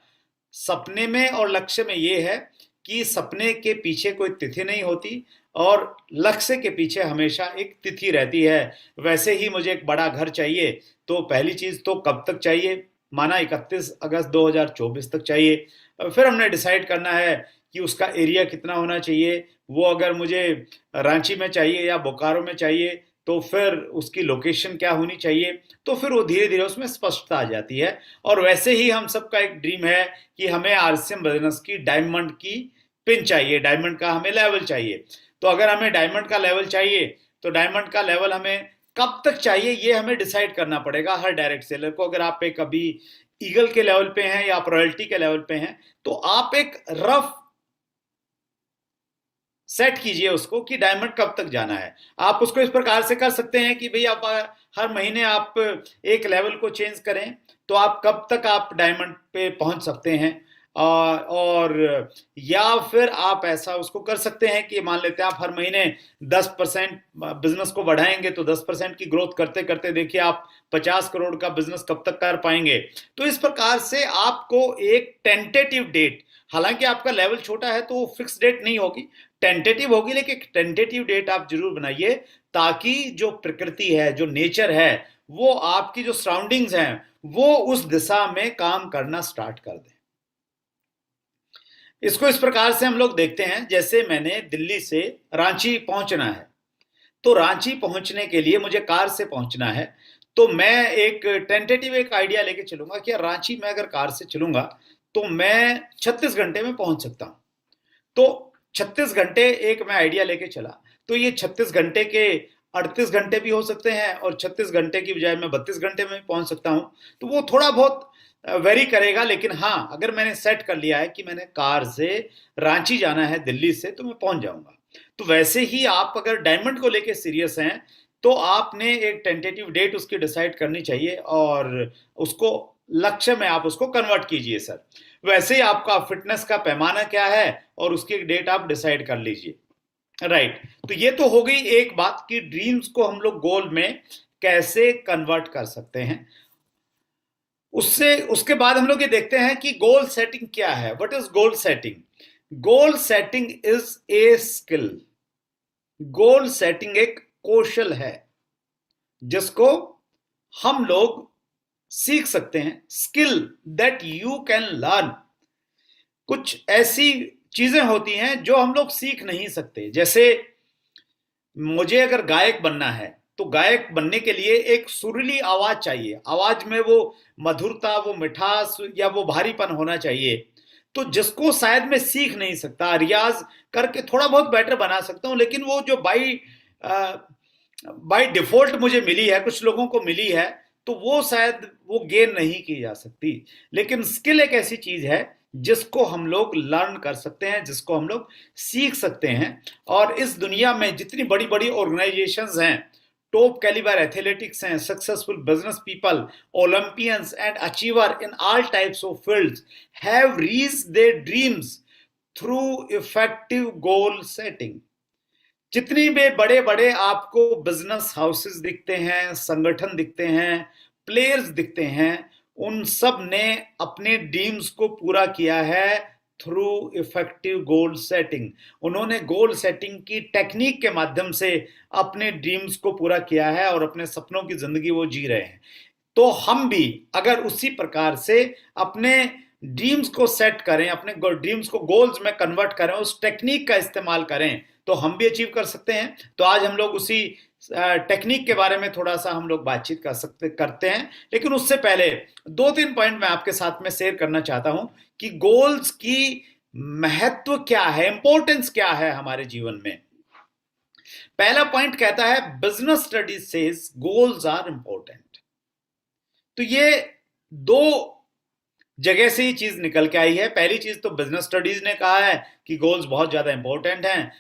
सपने में और लक्ष्य में ये है कि सपने के पीछे कोई तिथि नहीं होती और लक्ष्य के पीछे हमेशा एक तिथि रहती है। वैसे ही मुझे एक बड़ा घर चाहिए, तो पहली चीज तो कब तक चाहिए, माना 31 अगस्त 2024 तक चाहिए। फिर हमने डिसाइड करना है कि उसका एरिया कितना होना चाहिए, वो अगर मुझे रांची में चाहिए या बोकारो में चाहिए तो फिर उसकी लोकेशन क्या होनी चाहिए, तो फिर वो धीरे धीरे उसमें स्पष्टता आ जाती है। और वैसे ही हम सबका एक ड्रीम है कि हमें आरसीएम बिजनेस की डायमंड की पिन चाहिए, डायमंड का हमें लेवल चाहिए। तो अगर हमें डायमंड का लेवल चाहिए तो डायमंड का लेवल हमें कब तक चाहिए ये हमें डिसाइड करना पड़ेगा हर डायरेक्ट सेलर को। अगर आप एक अभी ईगल के लेवल पे हैं या आप रॉयल्टी के लेवल पे हैं तो आप एक रफ सेट कीजिए उसको कि डायमंड कब तक जाना है। आप उसको इस प्रकार से कर सकते हैं कि भाई आप हर महीने आप एक लेवल को चेंज करें, तो आप कब तक आप डायमंड पे पहुंच सकते हैं। और या फिर आप ऐसा उसको कर सकते हैं कि मान लेते हैं आप हर महीने 10% बिजनेस को बढ़ाएंगे, तो 10% की ग्रोथ करते करते देखिए आप 50 करोड़ का बिजनेस कब तक कर पाएंगे। तो इस प्रकार से आपको एक टेंटेटिव डेट, हालांकि आपका लेवल छोटा है तो वो फिक्स डेट नहीं होगी, टेंटेटिव होगी, लेकिन टेंटेटिव डेट आप जरूर बनाइए ताकि जो प्रकृति है, जो नेचर है, वो आपकी जो सराउंडिंग्स हैं वो उस दिशा में काम करना स्टार्ट कर दें। इसको इस प्रकार से हम लोग देखते हैं, जैसे मैंने दिल्ली से रांची पहुंचना है, तो रांची पहुंचने के लिए मुझे कार से पहुंचना है, तो मैं एक टेंटेटिव एक आइडिया लेके चलूंगा कि रांची में अगर कार से चलूंगा तो मैं 36 घंटे में पहुंच सकता हूं। तो 36 घंटे एक मैं आइडिया लेके चला, तो ये 36 घंटे के 38 घंटे भी हो सकते हैं और 36 घंटे की बजाय मैं 32 घंटे में पहुंच सकता हूं। तो वो थोड़ा बहुत वेरी करेगा, लेकिन हाँ, अगर मैंने सेट कर लिया है कि मैंने कार से रांची जाना है दिल्ली से, तो मैं पहुंच जाऊंगा। तो वैसे ही आप अगर डायमंड को लेके सीरियस हैं तो आपने एक टेंटेटिव डेट उसकी डिसाइड करनी चाहिए और उसको लक्ष्य में आप उसको कन्वर्ट कीजिए सर। वैसे ही आपका फिटनेस का पैमाना क्या है और उसकी एक डेट आप डिसाइड कर लीजिए। राइट, तो ये तो हो गई एक बात कि ड्रीम्स को हम लोग गोल में कैसे कन्वर्ट कर सकते हैं। उससे उसके बाद हम लोग ये देखते हैं कि गोल सेटिंग क्या है। What is goal setting? Goal setting is a skill. Goal setting एक कौशल है जिसको हम लोग सीख सकते हैं। Skill that you can learn. कुछ ऐसी चीजें होती हैं जो हम लोग सीख नहीं सकते। जैसे मुझे अगर गायक बनना है तो गायक बनने के लिए एक सुरीली आवाज चाहिए, आवाज में वो मधुरता, वो मिठास या वो भारीपन होना चाहिए, तो जिसको शायद मैं सीख नहीं सकता। रियाज करके थोड़ा बहुत बेटर बना सकता हूं, लेकिन वो जो बाई डिफॉल्ट मुझे मिली है, कुछ लोगों को मिली है, तो वो शायद वो गेन नहीं की जा सकती। लेकिन स्किल एक ऐसी चीज है जिसको हम लोग लर्न कर सकते हैं, जिसको हम लोग सीख सकते हैं। और इस दुनिया में जितनी बड़ी बड़ी ऑर्गेनाइजेशंस हैं, टॉप कैलिबर एथलेटिक्स हैं, successful business people, Olympians and achiever in all types of fields have reached their dreams through effective goal setting. जितनी भी बड़े बड़े आपको बिजनेस हाउसेस दिखते हैं, संगठन दिखते हैं, प्लेयर्स दिखते हैं, उन सब ने अपने ड्रीम्स को पूरा किया है थ्रू इफेक्टिव गोल सेटिंग। उन्होंने गोल सेटिंग की टेक्निक के माध्यम से अपने ड्रीम्स को पूरा किया है और अपने सपनों की जिंदगी वो जी रहे हैं। तो हम भी अगर उसी प्रकार से अपने ड्रीम्स को सेट करें, अपने ड्रीम्स को गोल्स में कन्वर्ट करें, उस टेक्निक का इस्तेमाल करें, तो हम भी अचीव कर सकते हैं। तो आज हम लोग उसी टेक्निक के बारे में थोड़ा सा हम लोग बातचीत करते हैं। लेकिन उससे पहले 2-3 पॉइंट मैं आपके साथ में शेयर करना चाहता हूं कि गोल्स की महत्व क्या है, इंपॉर्टेंस क्या है हमारे जीवन में। पहला पॉइंट कहता है business studies says goals are important. तो ये दो जगह से ये चीज निकल के आई है। पहली चीज तो बिजनेस स्टडीज ने कहा है कि गोल्स बहुत ज्यादा इंपॉर्टेंट हैं।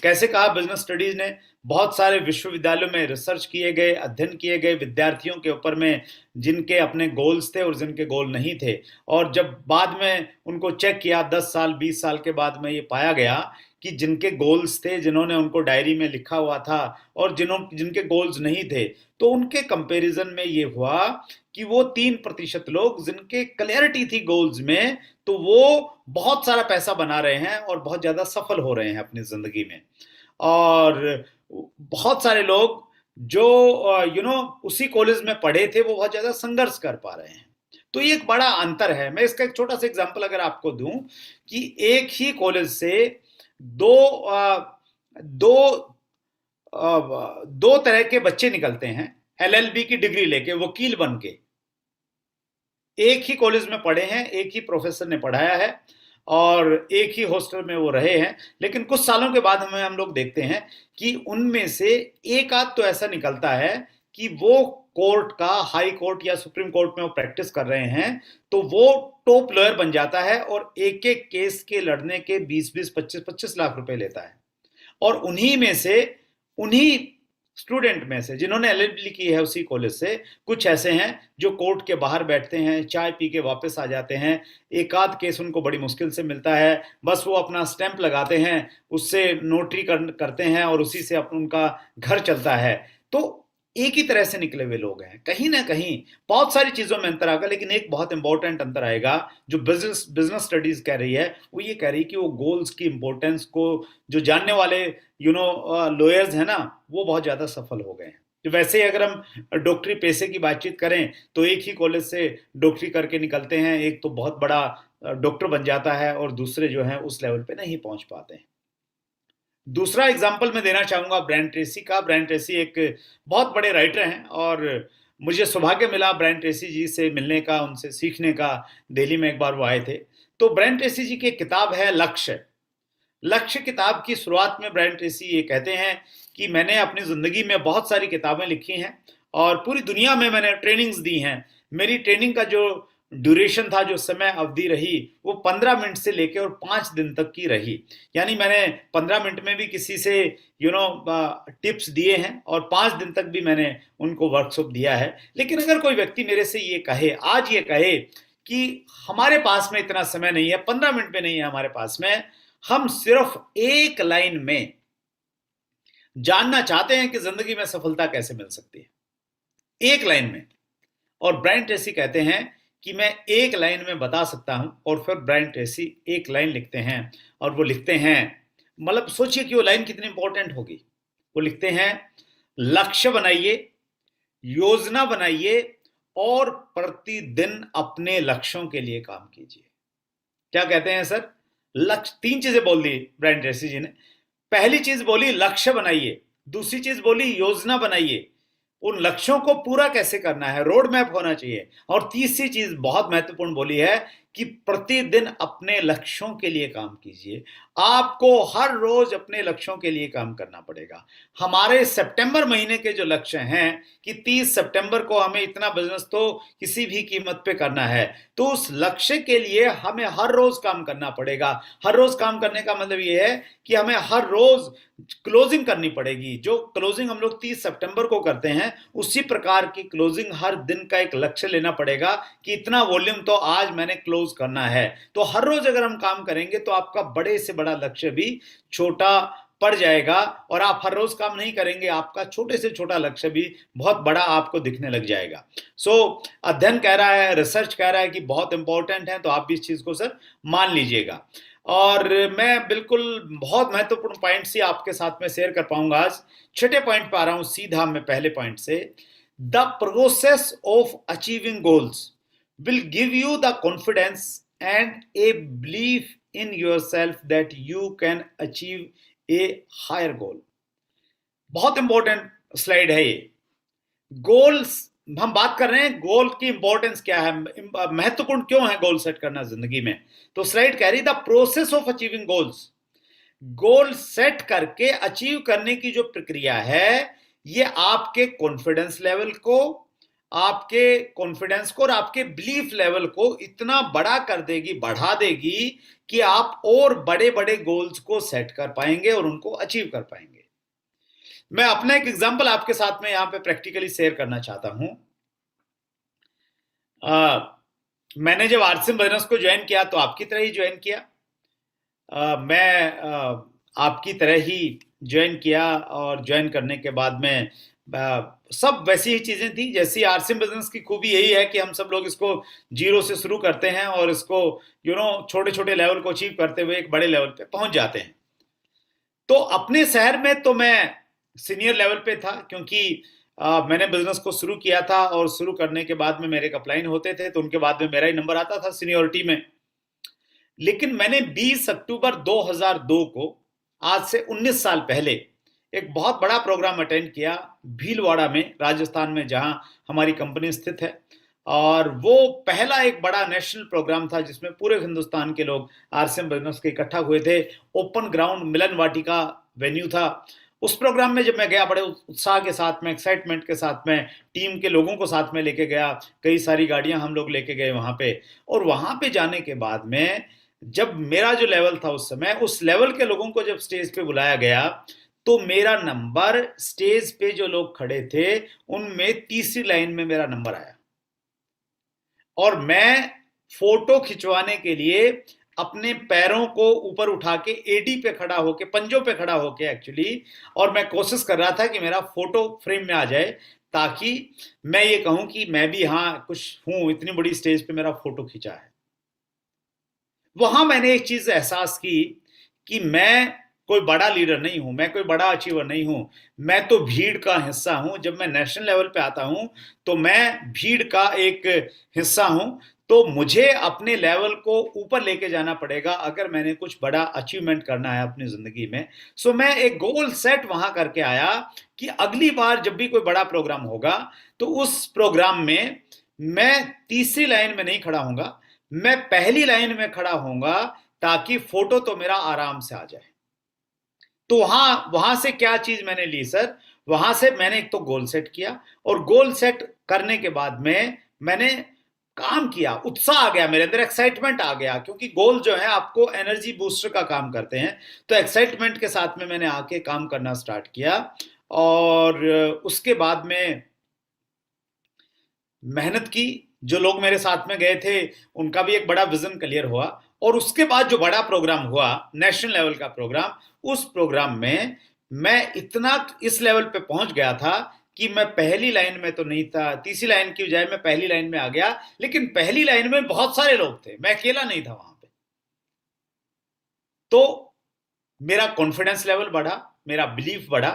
कैसे कहा बिजनेस स्टडीज ने? बहुत सारे विश्वविद्यालयों में रिसर्च किए गए, अध्ययन किए गए विद्यार्थियों के ऊपर में, जिनके अपने गोल्स थे और जिनके गोल नहीं थे। और जब बाद में उनको चेक किया 10 साल 20 साल के बाद में, ये पाया गया कि जिनके गोल्स थे, जिन्होंने उनको डायरी में लिखा हुआ था, और जिनके गोल्स नहीं थे, तो उनके कंपैरिजन में ये हुआ कि वो 3% लोग जिनके क्लैरिटी थी गोल्स में, तो वो बहुत सारा पैसा बना रहे हैं और बहुत ज्यादा सफल हो रहे हैं अपनी जिंदगी में। और बहुत सारे लोग जो उसी कॉलेज में पढ़े थे, वो बहुत ज्यादा संघर्ष कर पा रहे हैं। तो ये एक बड़ा अंतर है। मैं इसका एक छोटा सा एग्जांपल अगर आपको दूं कि एक ही कॉलेज से दो तरह के बच्चे निकलते हैं LLB की डिग्री लेके, वकील बन के। एक ही कॉलेज में पढ़े हैं, एक ही प्रोफेसर ने पढ़ाया है और एक ही हॉस्टल में वो रहे हैं, लेकिन कुछ सालों के बाद हम लोग देखते हैं कि उनमें से एक आध तो ऐसा निकलता है कि वो कोर्ट का, हाई कोर्ट या सुप्रीम कोर्ट में वो प्रैक्टिस कर रहे हैं, तो वो टॉप लॉयर बन जाता है और एक एक केस के लड़ने के 20-20, 25-25 लाख रुपए लेता है। और उन्हीं स्टूडेंट में से जिन्होंने LLB की है उसी कॉलेज से, कुछ ऐसे हैं जो कोर्ट के बाहर बैठते हैं, चाय पी के वापस आ जाते हैं। एक आध केस उनको बड़ी मुश्किल से मिलता है, बस वो अपना स्टैंप लगाते हैं, उससे नोटरी करते हैं और उसी से उनका घर चलता है। तो एक ही तरह से निकले हुए लोग हैं। कहीं ना कहीं बहुत सारी चीजों में अंतर आएगा, लेकिन एक बहुत इंपॉर्टेंट अंतर आएगा जो बिजनेस स्टडीज कह रही है, वो ये कह रही है कि वो गोल्स की इंपॉर्टेंस को जो जानने वाले लॉयर्स हैं ना, वो बहुत ज्यादा सफल हो गए हैं। तो वैसे ही अगर हम डॉक्टरी पेशे की बातचीत करें, तो एक ही कॉलेज से डॉक्टरी करके निकलते हैं, एक तो बहुत बड़ा डॉक्टर बन जाता है और दूसरे जो हैं उस लेवल पे नहीं पहुंच पाते हैं। दूसरा एग्जाम्पल मैं देना चाहूंगा ब्रायन ट्रेसी का। ब्रायन ट्रेसी एक बहुत बड़े राइटर हैं और मुझे सौभाग्य मिला ब्रायन ट्रेसी जी से मिलने का, उनसे सीखने का। दिल्ली में एक बार वो आए थे। तो ब्रायन ट्रेसी जी की एक किताब है लक्ष्य। लक्ष्य किताब की शुरुआत में ब्रायन ट्रेसी ये कहते हैं कि मैंने अपनी जिंदगी में बहुत सारी किताबें लिखी हैं और पूरी दुनिया में मैंने ट्रेनिंग्स दी हैं। मेरी ट्रेनिंग का जो ड्यूरेशन था, जो समय अवधि रही, वो 15 मिनट से लेकर और 5 दिन तक की रही। यानी मैंने 15 मिनट में भी किसी से टिप्स दिए हैं और 5 दिन तक भी मैंने उनको वर्कशॉप दिया है। लेकिन अगर कोई व्यक्ति मेरे से ये कहे, आज ये कहे कि हमारे पास में इतना समय नहीं है, 15 मिनट में नहीं है हमारे पास में, हम सिर्फ एक लाइन में जानना चाहते हैं कि जिंदगी में सफलता कैसे मिल सकती है, एक लाइन में। और ब्रायन ट्रेसी कहते हैं कि मैं एक लाइन में बता सकता हूं, और फिर ब्रायन ट्रेसी एक लाइन लिखते हैं और वो लिखते हैं, मतलब सोचिए कि वो लाइन कितनी इंपॉर्टेंट होगी। वो लिखते हैं, लक्ष्य बनाइए, योजना बनाइए और प्रतिदिन अपने लक्ष्यों के लिए काम कीजिए। क्या कहते हैं सर? लक्ष्य, 3 चीजें बोल दी ब्रायन ट्रेसी जी ने। पहली चीज बोली लक्ष्य बनाइए, दूसरी चीज बोली योजना बनाइए, उन लक्ष्यों को पूरा कैसे करना है, रोड मैप होना चाहिए, और तीसरी चीज बहुत महत्वपूर्ण बोली है कि प्रतिदिन अपने लक्ष्यों के लिए काम कीजिए। आपको हर रोज अपने लक्ष्यों के लिए काम करना पड़ेगा। हमारे सितंबर महीने के जो लक्ष्य हैं कि 30 सितंबर को हमें इतना बिजनेस तो किसी भी कीमत पे करना है, तो उस लक्ष्य के लिए हमें हर रोज काम करना पड़ेगा। हर रोज काम करने का मतलब ये है कि हमें हर रोज क्लोजिंग करनी पड़ेगी। जो क्लोजिंग हम लोग 30 सितंबर को करते हैं, उसी प्रकार की क्लोजिंग हर दिन का एक लक्ष्य लेना पड़ेगा कि इतना वॉल्यूम तो आज मैंने क्लोज करना है। तो हर रोज अगर हम काम करेंगे तो आपका बड़े से बड़ा लक्ष्य भी छोटा पड़ जाएगा, और आप हर रोज काम नहीं करेंगे, आपका छोटे से छोटा लक्ष्य भी बहुत बड़ा आपको दिखने लग जाएगा। अध्ययन कह रहा है, रिसर्च कह रहा है कि बहुत इंपॉर्टेंट है, तो आप भी इस चीज को सर मान लीजिएगा। और मैं बिल्कुल बहुत महत्वपूर्ण पॉइंट ही आपके साथ में शेयर कर पाऊंगा आज। 6ठे पॉइंट पे आ रहा हूं सीधा मैं पहले पॉइंट से। The process of achieving goals will give you the confidence and a belief in yourself that you can achieve a higher goal. बहुत इंपॉर्टेंट स्लाइड है ये। गोल्स हम बात कर रहे हैं, गोल की इंपॉर्टेंस क्या है, महत्वपूर्ण क्यों है गोल सेट करना जिंदगी में। तो स्लाइड कह रही the process of achieving goals. Goal set करके अचीव करने की जो प्रक्रिया है, ये आपके कॉन्फिडेंस लेवल को, आपके कॉन्फिडेंस को और आपके बिलीफ लेवल को इतना बड़ा कर देगी, बढ़ा देगी कि आप और बड़े बड़े गोल्स को सेट कर पाएंगे और उनको अचीव कर पाएंगे। मैं अपना एक एग्जांपल आपके साथ में यहां पे प्रैक्टिकली शेयर करना चाहता हूं। मैंने जब आरसीएम बिजनेस को ज्वाइन किया तो आपकी तरह ही ज्वाइन किया। मैं आपकी तरह ही ज्वाइन किया, और ज्वाइन करने के बाद में सब वैसी ही चीजें थी जैसी आरसीएम बिजनेस की खूबी यही है कि हम सब लोग इसको जीरो से शुरू करते हैं और इसको छोटे छोटे लेवल को अचीव करते हुए एक बड़े लेवल पे पहुंच जाते हैं। तो अपने शहर में तो मैं सीनियर लेवल पे था, क्योंकि मैंने बिजनेस को शुरू किया था, और शुरू करने के बाद में मेरे अपलाइन होते थे तो उनके बाद में मेरा ही नंबर आता था सीनियोरिटी में। लेकिन मैंने 20 अक्टूबर 2002 को, आज से 19 साल पहले, एक बहुत बड़ा प्रोग्राम अटेंड किया भीलवाड़ा में, राजस्थान में, जहां हमारी कंपनी स्थित है। और वो पहला एक बड़ा नेशनल प्रोग्राम था जिसमें पूरे हिंदुस्तान के लोग आरसीएम बिजनेस के इकट्ठा हुए थे। ओपन ग्राउंड मिलन वाटिका वेन्यू था। उस प्रोग्राम में जब मैं गया, बड़े उत्साह के साथ में, एक्साइटमेंट के साथ में, टीम के लोगों को साथ में लेके गया, कई सारी गाड़ियां हम लोग लेके गए वहां पे। और वहां पे जाने के बाद में जब मेरा जो लेवल था उस समय, उस लेवल के लोगों को जब स्टेज पे बुलाया गया तो मेरा नंबर, स्टेज पे जो लोग खड़े थे उनमें तीसरी लाइन में मेरा नंबर आया। और मैं फोटो खिंचवाने के लिए अपने पैरों को ऊपर उठा के एडी पे खड़ा होके, पंजों पे खड़ा होके एक्चुअली, और मैं कोशिश कर रहा था कि मेरा फोटो फ्रेम में आ जाए, ताकि मैं ये कहूं कि मैं भी हाँ कुछ हूं, इतनी बड़ी स्टेज पे मेरा फोटो खिंचा है। वहां मैंने एक चीज एहसास की कि मैं कोई बड़ा लीडर नहीं हूं, मैं कोई बड़ा अचीवर नहीं हूं, मैं तो भीड़ का हिस्सा हूं। जब मैं नेशनल लेवल पे आता हूं तो मैं भीड़ का एक हिस्सा हूं। तो मुझे अपने लेवल को ऊपर लेके जाना पड़ेगा अगर मैंने कुछ बड़ा अचीवमेंट करना है अपनी जिंदगी में। सो मैं एक गोल सेट वहां करके आया कि अगली बार जब भी कोई बड़ा प्रोग्राम होगा तो उस प्रोग्राम में मैं तीसरी लाइन में नहीं खड़ा होऊंगा, मैं पहली लाइन में खड़ा होऊंगा, ताकि फोटो तो मेरा आराम से आ जाए। तो वहां से क्या चीज मैंने ली सर? वहां से मैंने एक तो गोल सेट किया, और गोल सेट करने के बाद में मैंने काम किया, उत्साह आ गया मेरे अंदर, एक्साइटमेंट आ गया, क्योंकि गोल जो है आपको एनर्जी बूस्टर का काम करते हैं। तो एक्साइटमेंट के साथ में मैंने आके काम करना स्टार्ट किया, और उसके बाद में मेहनत की। जो लोग मेरे साथ में गए थे उनका भी एक बड़ा विजन क्लियर हुआ, और उसके बाद जो बड़ा प्रोग्राम हुआ, नेशनल लेवल का प्रोग्राम, उस प्रोग्राम में मैं इतना इस लेवल पे पहुंच गया था कि मैं पहली लाइन में तो नहीं था, तीसरी लाइन की बजाय मैं पहली लाइन में आ गया, लेकिन पहली लाइन में बहुत सारे लोग थे, मैं अकेला नहीं था वहां पे। तो मेरा कॉन्फिडेंस लेवल बढ़ा, मेरा बिलीफ बढ़ा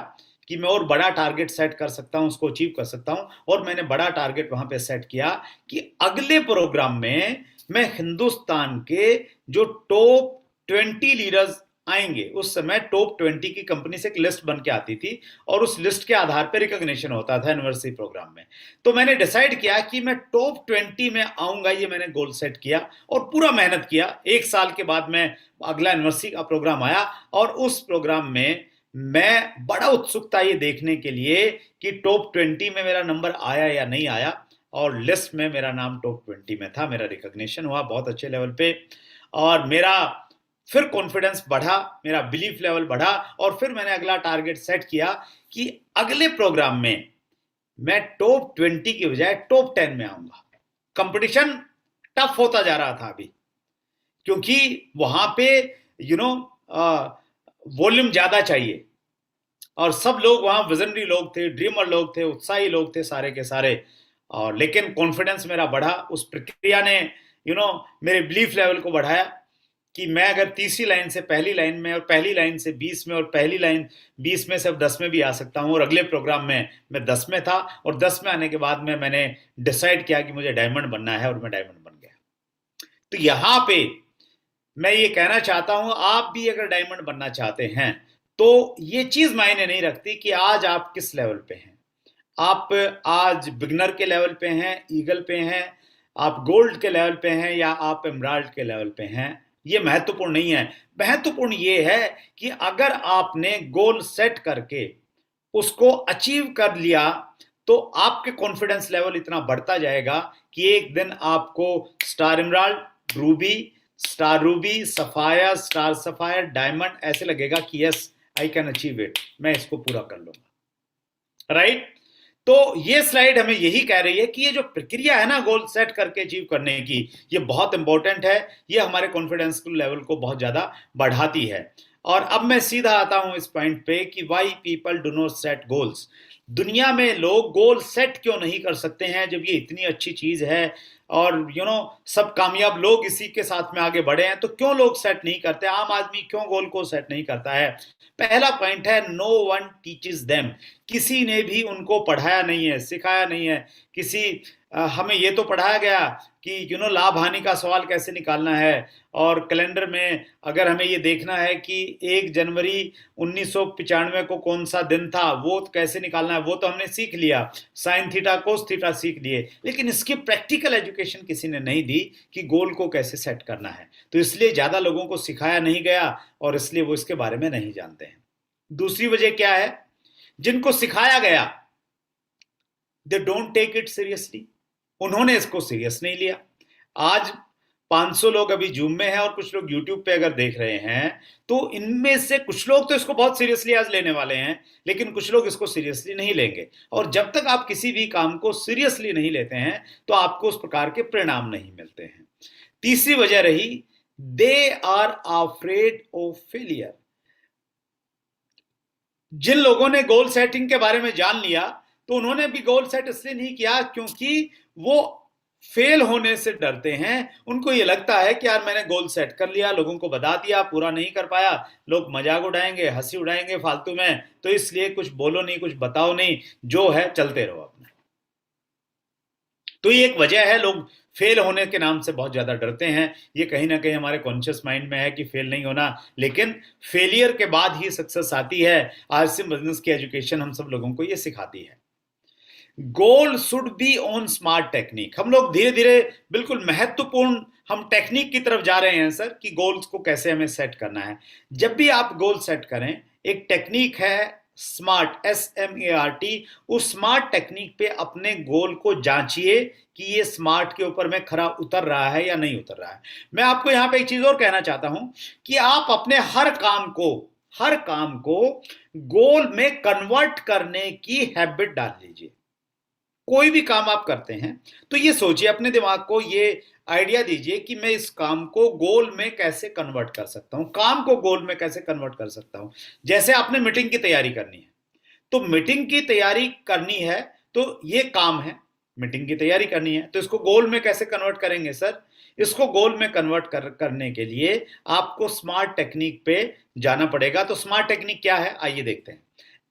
कि मैं और बड़ा टारगेट सेट कर सकता हूं, उसको अचीव कर सकता हूं। और मैंने बड़ा टारगेट वहां पे सेट किया कि अगले प्रोग्राम में मैं हिंदुस्तान के जो टॉप 20 लीडर्स आएंगे, उस समय टॉप 20 की कंपनी से एक लिस्ट बन के आती थी और उस लिस्ट के आधार पर रिकॉग्निशन होता था यूनिवर्सिटी प्रोग्राम में। तो मैंने डिसाइड किया कि मैं टॉप 20 में आऊंगा, ये मैंने गोल सेट किया और पूरा मेहनत किया। 1 साल के बाद मैं अगला यूनिवर्सिटी का प्रोग्राम आया और उस प्रोग्राम में मैं बड़ा उत्सुकता ये देखने के लिए कि टॉप 20 में मेरा नंबर आया या नहीं आया, और लिस्ट में मेरा नाम टॉप 20 में था। मेरा रिकॉग्निशन हुआ बहुत अच्छे लेवल पे और मेरा फिर कॉन्फिडेंस बढ़ा, मेरा बिलीफ लेवल बढ़ा और फिर मैंने अगला टारगेट सेट किया कि अगले प्रोग्राम में मैं टॉप 20 की बजाय टॉप 10 में आऊंगा। कंपटीशन टफ होता जा रहा था अभी, क्योंकि वहां पे वॉल्यूम ज्यादा चाहिए और सब लोग वहां विजनरी लोग थे, ड्रीमर लोग थे, उत्साही लोग थे सारे के सारे। और लेकिन कॉन्फिडेंस मेरा बढ़ा, उस प्रक्रिया ने मेरे बिलीफ लेवल को बढ़ाया कि मैं अगर तीसरी लाइन से पहली लाइन में और पहली लाइन से 20 में और पहली लाइन 20 में से अब 10 में भी आ सकता हूं। और अगले प्रोग्राम में मैं 10 में था और 10 में आने के बाद में मैंने डिसाइड किया कि मुझे डायमंड बनना है और मैं डायमंड बन गया। तो यहां पे मैं ये कहना चाहता हूं, आप भी अगर डायमंड बनना चाहते हैं तो ये चीज मायने नहीं रखती कि आज आप किस लेवल पे हैं। आप आज बिगनर के लेवल पे हैं, ईगल पे हैं, आप गोल्ड के लेवल पे हैं या आप एमराल्ड के लेवल पे हैं, ये महत्वपूर्ण नहीं है। महत्वपूर्ण ये है कि अगर आपने गोल सेट करके उसको अचीव कर लिया तो आपके कॉन्फिडेंस लेवल इतना बढ़ता जाएगा कि एक दिन आपको star emerald, Ruby, star Ruby, sapphire, star sapphire, diamond ऐसे लगेगा कि yes I can achieve it, मैं इसको पूरा कर लूंगा। राइट? तो ये स्लाइड हमें यही कह रही है कि ये जो प्रक्रिया है ना गोल सेट करके अचीव करने की, ये बहुत इंपॉर्टेंट है। ये हमारे कॉन्फिडेंस लेवल को बहुत ज्यादा बढ़ाती है। और अब मैं सीधा आता हूं इस पॉइंट पे कि why people do not set goals. दुनिया में लोग गोल सेट क्यों नहीं कर सकते हैं जब ये इतनी अच्छी चीज है और सब कामयाब लोग इसी के साथ में आगे बढ़े हैं, तो क्यों लोग सेट नहीं करते? आम आदमी क्यों गोल को सेट नहीं करता है? पहला पॉइंट है, नो वन टीचेस देम। किसी ने भी उनको पढ़ाया नहीं है, सिखाया नहीं है। हमें ये तो पढ़ाया गया कि लाभ हानि का सवाल कैसे निकालना है, और कैलेंडर में अगर हमें ये देखना है कि 1 जनवरी 1995 को कौन सा दिन था वो कैसे निकालना है, वो तो हमने सीख लिया, साइन थीटा कोस थीटा सीख लिए, लेकिन इसकी प्रैक्टिकल एजुकेशन किसी ने नहीं दी कि गोल को कैसे सेट करना है। तो इसलिए ज्यादा लोगों को सिखाया नहीं गया और इसलिए वो इसके बारे में नहीं जानते हैं। दूसरी वजह क्या है? जिनको सिखाया गया they don't take it seriously, उन्होंने इसको सीरियस नहीं लिया। आज 500 लोग अभी जूम में हैं और कुछ लोग यूट्यूब पे अगर देख रहे हैं तो इनमें से कुछ लोग तो इसको बहुत सीरियसली आज लेने वाले हैं, लेकिन कुछ लोग इसको सीरियसली नहीं लेंगे। और जब तक आप किसी भी काम को सीरियसली नहीं लेते हैं तो आपको उस प्रकार के परिणाम नहीं मिलते हैं। तीसरी वजह रही, they are afraid of failure. जिन लोगों ने गोल सेटिंग के बारे में जान लिया तो उन्होंने भी गोल सेट इसलिए नहीं किया क्योंकि वो फेल होने से डरते हैं। उनको ये लगता है कि यार मैंने गोल सेट कर लिया, लोगों को बता दिया, पूरा नहीं कर पाया, लोग मजाक उड़ाएंगे, हंसी उड़ाएंगे फालतू में, तो इसलिए कुछ बोलो नहीं, कुछ बताओ नहीं, जो है चलते रहो अपना। तो ये एक वजह है, लोग फेल होने के नाम से बहुत ज्यादा डरते हैं। ये कहीं ना कहीं हमारे कॉन्शियस माइंड में है कि फेल नहीं होना, लेकिन फेलियर के बाद ही सक्सेस आती है। आज से बिजनेस की एजुकेशन हम सब लोगों को ये सिखाती है। Goal should be on smart technique. हम लोग धीरे धीरे बिल्कुल महत्वपूर्ण हम टेक्निक की तरफ जा रहे हैं सर, कि गोल्स को कैसे हमें सेट करना है। जब भी आप गोल सेट करें, एक टेक्निक है स्मार्ट, SMART। उस स्मार्ट टेक्निक पे अपने गोल को जांचिए कि ये स्मार्ट के ऊपर में खरा उतर रहा है या नहीं उतर रहा है। मैं आपको यहां पे एक चीज और कहना चाहता हूं कि आप अपने हर काम को गोल में कन्वर्ट करने की हैबिट डाल लीजिए। कोई भी काम आप करते हैं तो ये सोचिए, अपने दिमाग को ये आइडिया दीजिए कि मैं इस काम को गोल में कैसे कन्वर्ट कर सकता हूं, काम को गोल में कैसे कन्वर्ट कर सकता हूं। जैसे आपने मीटिंग की तैयारी करनी है तो मीटिंग की तैयारी करनी है, तो ये काम है, मीटिंग की तैयारी करनी है। तो इसको गोल में कैसे कन्वर्ट करेंगे सर? इसको गोल में कन्वर्ट करने के लिए आपको स्मार्ट टेक्निक पे जाना पड़ेगा। तो स्मार्ट टेक्निक क्या है, आइए देखते हैं।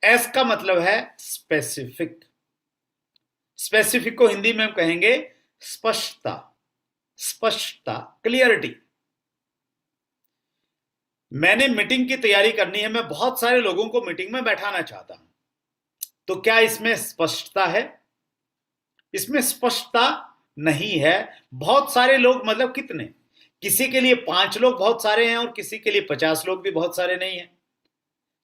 एस का मतलब है स्पेसिफिक। स्पेसिफिक को हिंदी में हम कहेंगे स्पष्टता, स्पष्टता, क्लियरिटी। मैंने मीटिंग की तैयारी करनी है, मैं बहुत सारे लोगों को मीटिंग में बैठाना चाहता हूं, तो क्या इसमें स्पष्टता है? इसमें स्पष्टता नहीं है। बहुत सारे लोग मतलब कितने? किसी के लिए 5 लोग बहुत सारे हैं और किसी के लिए 50 लोग भी बहुत सारे नहीं हैं।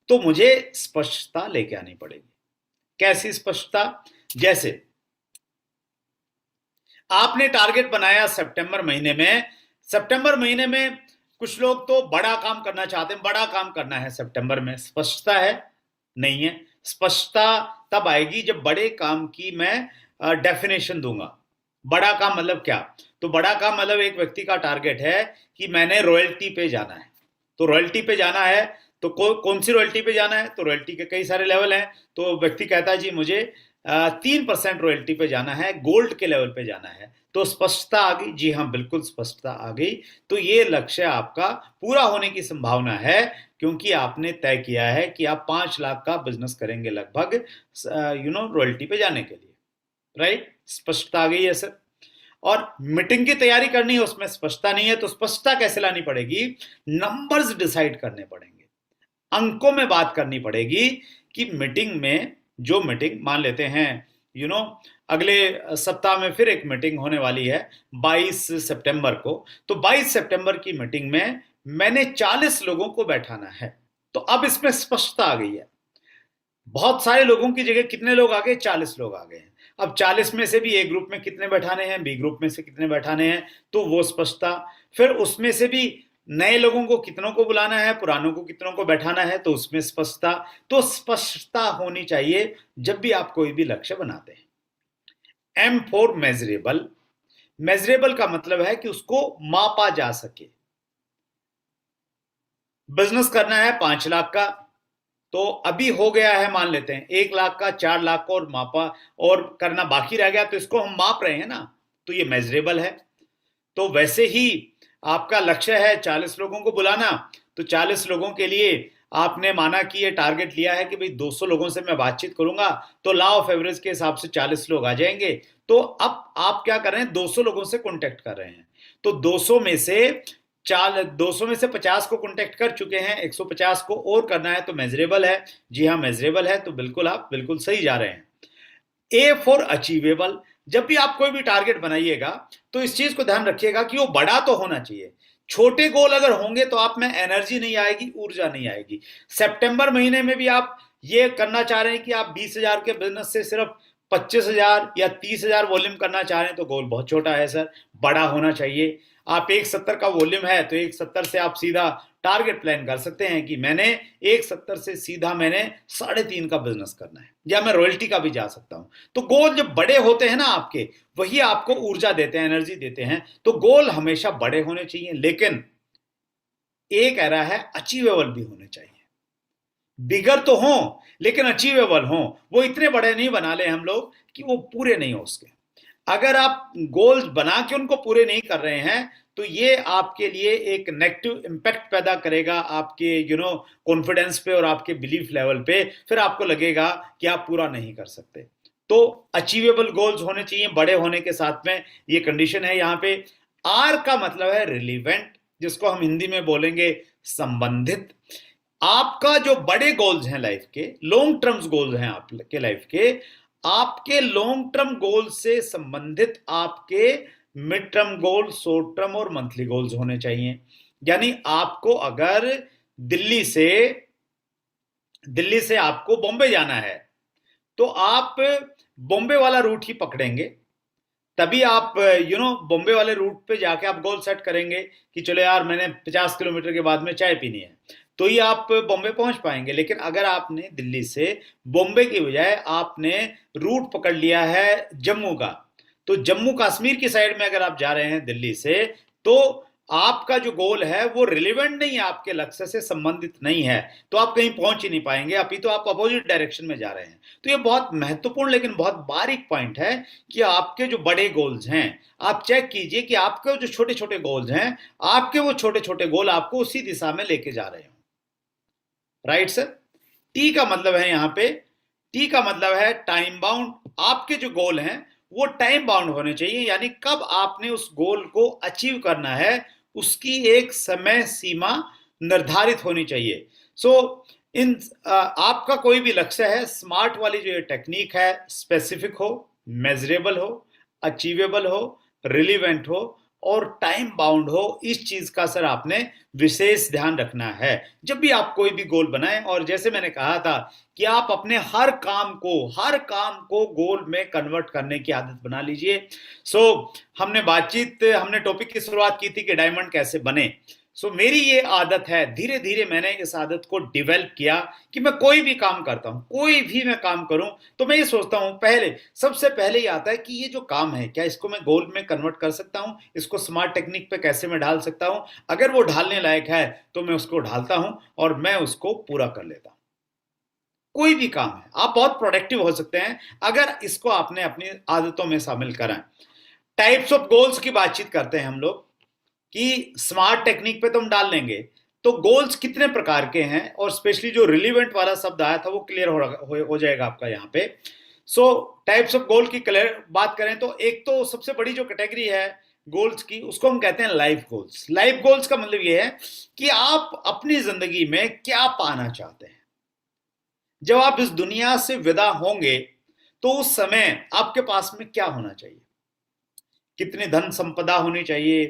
तो मुझे स्पष्टता लेके आनी पड़ेगी। कैसी स्पष्टता? जैसे आपने टारगेट बनाया सितंबर महीने में, सितंबर महीने में कुछ लोग तो बड़ा काम करना चाहते हैं, बड़ा काम करना है सितंबर में, स्पष्टता है? नहीं है। स्पष्टता तब आएगी जब बड़े काम की मैं डेफिनेशन दूंगा। बड़ा काम मतलब क्या? तो बड़ा काम मतलब एक व्यक्ति का टारगेट है कि मैंने रॉयल्टी पे जाना है। तो रॉयल्टी पे जाना है तो कौन सी रॉयल्टी पे जाना है? तो रॉयल्टी के कई सारे लेवल हैं। तो व्यक्ति कहता है जी मुझे 3% रॉयल्टी पे जाना है, गोल्ड के लेवल पे जाना है। तो स्पष्टता आ गई। जी हाँ, बिल्कुल स्पष्टता आ गई। तो ये लक्ष्य आपका पूरा होने की संभावना है, क्योंकि आपने तय किया है कि आप 5 लाख का बिजनेस करेंगे लगभग रॉयल्टी पे जाने के लिए। राइट, स्पष्टता आ गई है सर। और मीटिंग की तैयारी करनी है, उसमें स्पष्टता नहीं है, तो स्पष्टता कैसे लानी पड़ेगी? नंबर्स डिसाइड करने पड़ेंगे, अंकों में बात करनी पड़ेगी कि मीटिंग में, जो मीटिंग मान लेते हैं अगले सप्ताह में फिर एक मीटिंग होने वाली है 22 सितंबर को। तो 22 सितंबर की मीटिंग में मैंने 40 लोगों को बैठाना है। तो अब इसमें स्पष्टता आ गई है। बहुत सारे लोगों की जगह कितने लोग आ गए? 40 लोग आ गए हैं। अब 40 में से भी ए ग्रुप में कितने बैठाने हैं, बी ग्रुप में से कितने बैठाने हैं, तो वो स्पष्टता। फिर उसमें से भी नए लोगों को कितनों को बुलाना है, पुरानों को कितनों को बैठाना है, तो उसमें स्पष्टता। तो स्पष्टता होनी चाहिए जब भी आप कोई भी लक्ष्य बनाते हैं। M for measurable. मेजरेबल का मतलब है कि उसको मापा जा सके। बिजनेस करना है 5 लाख का, तो अभी हो गया है मान लेते हैं 1 लाख का, 4 लाख का और मापा और करना बाकी रह गया, तो इसको हम माप रहे हैं ना, तो ये मेजरेबल है। तो वैसे ही आपका लक्ष्य है 40 लोगों को बुलाना, तो 40 लोगों के लिए आपने माना कि ये टारगेट लिया है कि भाई 200 लोगों से मैं बातचीत करूंगा, तो लॉ ऑफ एवरेज के हिसाब से 40 लोग आ जाएंगे। तो अब आप क्या कर रहे हैं? 200 लोगों से कॉन्टेक्ट कर रहे हैं। तो 200 में से 50 को कॉन्टेक्ट कर चुके हैं, 150 को और करना है, तो मेजरेबल है। जी हाँ, मेजरेबल है। तो बिल्कुल आप बिल्कुल सही जा रहे हैं। A for achievable. जब भी आप कोई भी टारगेट बनाइएगा तो इस चीज को ध्यान रखिएगा कि वो बड़ा तो होना चाहिए। छोटे गोल अगर होंगे तो आप में एनर्जी नहीं आएगी, ऊर्जा नहीं आएगी। सितंबर महीने में भी आप ये करना चाह रहे हैं कि आप 20,000 के बिजनेस से सिर्फ 25,000 या 30,000 वॉल्यूम करना चाह रहे हैं, तो गोल बहुत छोटा है सर, बड़ा होना चाहिए। आप 170 का वॉल्यूम है तो 170 से आप सीधा टारगेट प्लान कर सकते हैं कि मैंने 170 से सीधा मैंने 3.5 का बिजनेस करना है, या मैं रॉयल्टी का भी जा सकता हूं। तो गोल जब बड़े होते हैं ना आपके, वही आपको ऊर्जा देते हैं, एनर्जी देते हैं। तो गोल हमेशा बड़े होने चाहिए, लेकिन एक कह रहा है अचीवेबल भी होने चाहिए। बिगर तो हो लेकिन अचीवेबल हो। वो इतने बड़े नहीं बना ले हम लोग कि वो पूरे नहीं हो सके। अगर आप गोल्स बना के उनको पूरे नहीं कर रहे हैं तो ये आपके लिए एक नेगेटिव इंपैक्ट पैदा करेगा आपके कॉन्फिडेंस पे और आपके बिलीफ लेवल पे। फिर आपको लगेगा कि आप पूरा नहीं कर सकते। तो अचीवेबल गोल्स होने चाहिए बड़े होने के साथ में, ये कंडीशन है यहाँ पे। आर का मतलब है रिलीवेंट, जिसको हम हिंदी में बोलेंगे संबंधित। आपका जो बड़े गोल्स हैं लाइफ के, लॉन्ग टर्म्स गोल्स हैं आपके लाइफ के, आपके लॉन्ग टर्म गोल से संबंधित आपके mid term goal, short term और मंथली गोल्स होने चाहिए। यानी आपको अगर दिल्ली से आपको बॉम्बे जाना है तो आप बॉम्बे वाला रूट ही पकड़ेंगे, तभी आप बॉम्बे वाले रूट पे जाके आप गोल सेट करेंगे कि चलो यार मैंने 50 किलोमीटर के बाद में चाय पीनी है, तो ही आप बॉम्बे पहुंच पाएंगे। लेकिन अगर आपने दिल्ली से बॉम्बे की बजाय आपने रूट पकड़ लिया है जम्मू का, तो जम्मू कश्मीर की साइड में अगर आप जा रहे हैं दिल्ली से, तो आपका जो गोल है वो रिलेवेंट नहीं है, आपके लक्ष्य से संबंधित नहीं है, तो आप कहीं पहुंच ही नहीं पाएंगे, अभी तो आप अपोजिट डायरेक्शन में जा रहे हैं। तो ये बहुत महत्वपूर्ण लेकिन बहुत बारीक पॉइंट है कि आपके जो बड़े गोल्स हैं, आप चेक कीजिए कि आपके जो छोटे छोटे गोल्स हैं, आपके वो छोटे छोटे गोल आपको उसी दिशा में लेके जा रहे हो। Right sir? टी का मतलब है यहां पे, टी का मतलब है टाइम बाउंड। आपके जो गोल हैं वो टाइम बाउंड होने चाहिए, यानी कब आपने उस गोल को अचीव करना है उसकी एक समय सीमा निर्धारित होनी चाहिए। आपका कोई भी लक्ष्य है, स्मार्ट वाली जो ये टेक्निक है, स्पेसिफिक हो, मेजरेबल हो, अचीवेबल हो, रिलीवेंट हो और टाइम बाउंड हो, इस चीज का सर आपने विशेष ध्यान रखना है जब भी आप कोई भी गोल बनाएं। और जैसे मैंने कहा था कि आप अपने हर काम को गोल में कन्वर्ट करने की आदत बना लीजिए। हमने टॉपिक की शुरुआत की थी कि डायमंड कैसे बने। मेरी ये आदत है, धीरे धीरे मैंने इस आदत को डेवलप किया कि मैं कोई भी काम करता हूं, कोई भी मैं काम करूं तो मैं ये सोचता हूं, सबसे पहले ये आता है कि ये जो काम है क्या इसको मैं गोल में कन्वर्ट कर सकता हूं, इसको स्मार्ट टेक्निक पे कैसे मैं ढाल सकता हूं। अगर वो ढालने लायक है तो मैं उसको ढालता हूं और मैं उसको पूरा कर लेता हूं। कोई भी काम है, आप बहुत प्रोडक्टिव हो सकते हैं अगर इसको आपने अपनी आदतों में शामिल करें। टाइप्स ऑफ गोल्स की बातचीत करते हैं हम लोग कि स्मार्ट टेक्निक पे तुम डाल लेंगे तो गोल्स कितने प्रकार के हैं, और स्पेशली जो रिलीवेंट वाला शब्द आया था वो क्लियर हो जाएगा आपका यहाँ पे। टाइप्स ऑफ गोल की क्लियर बात करें तो एक तो सबसे बड़ी जो कैटेगरी है गोल्स की, उसको हम कहते हैं लाइफ गोल्स। लाइफ गोल्स का मतलब ये है कि आप अपनी जिंदगी में क्या पाना चाहते हैं। जब आप इस दुनिया से विदा होंगे तो उस समय आपके पास में क्या होना चाहिए, कितनी धन संपदा होनी चाहिए,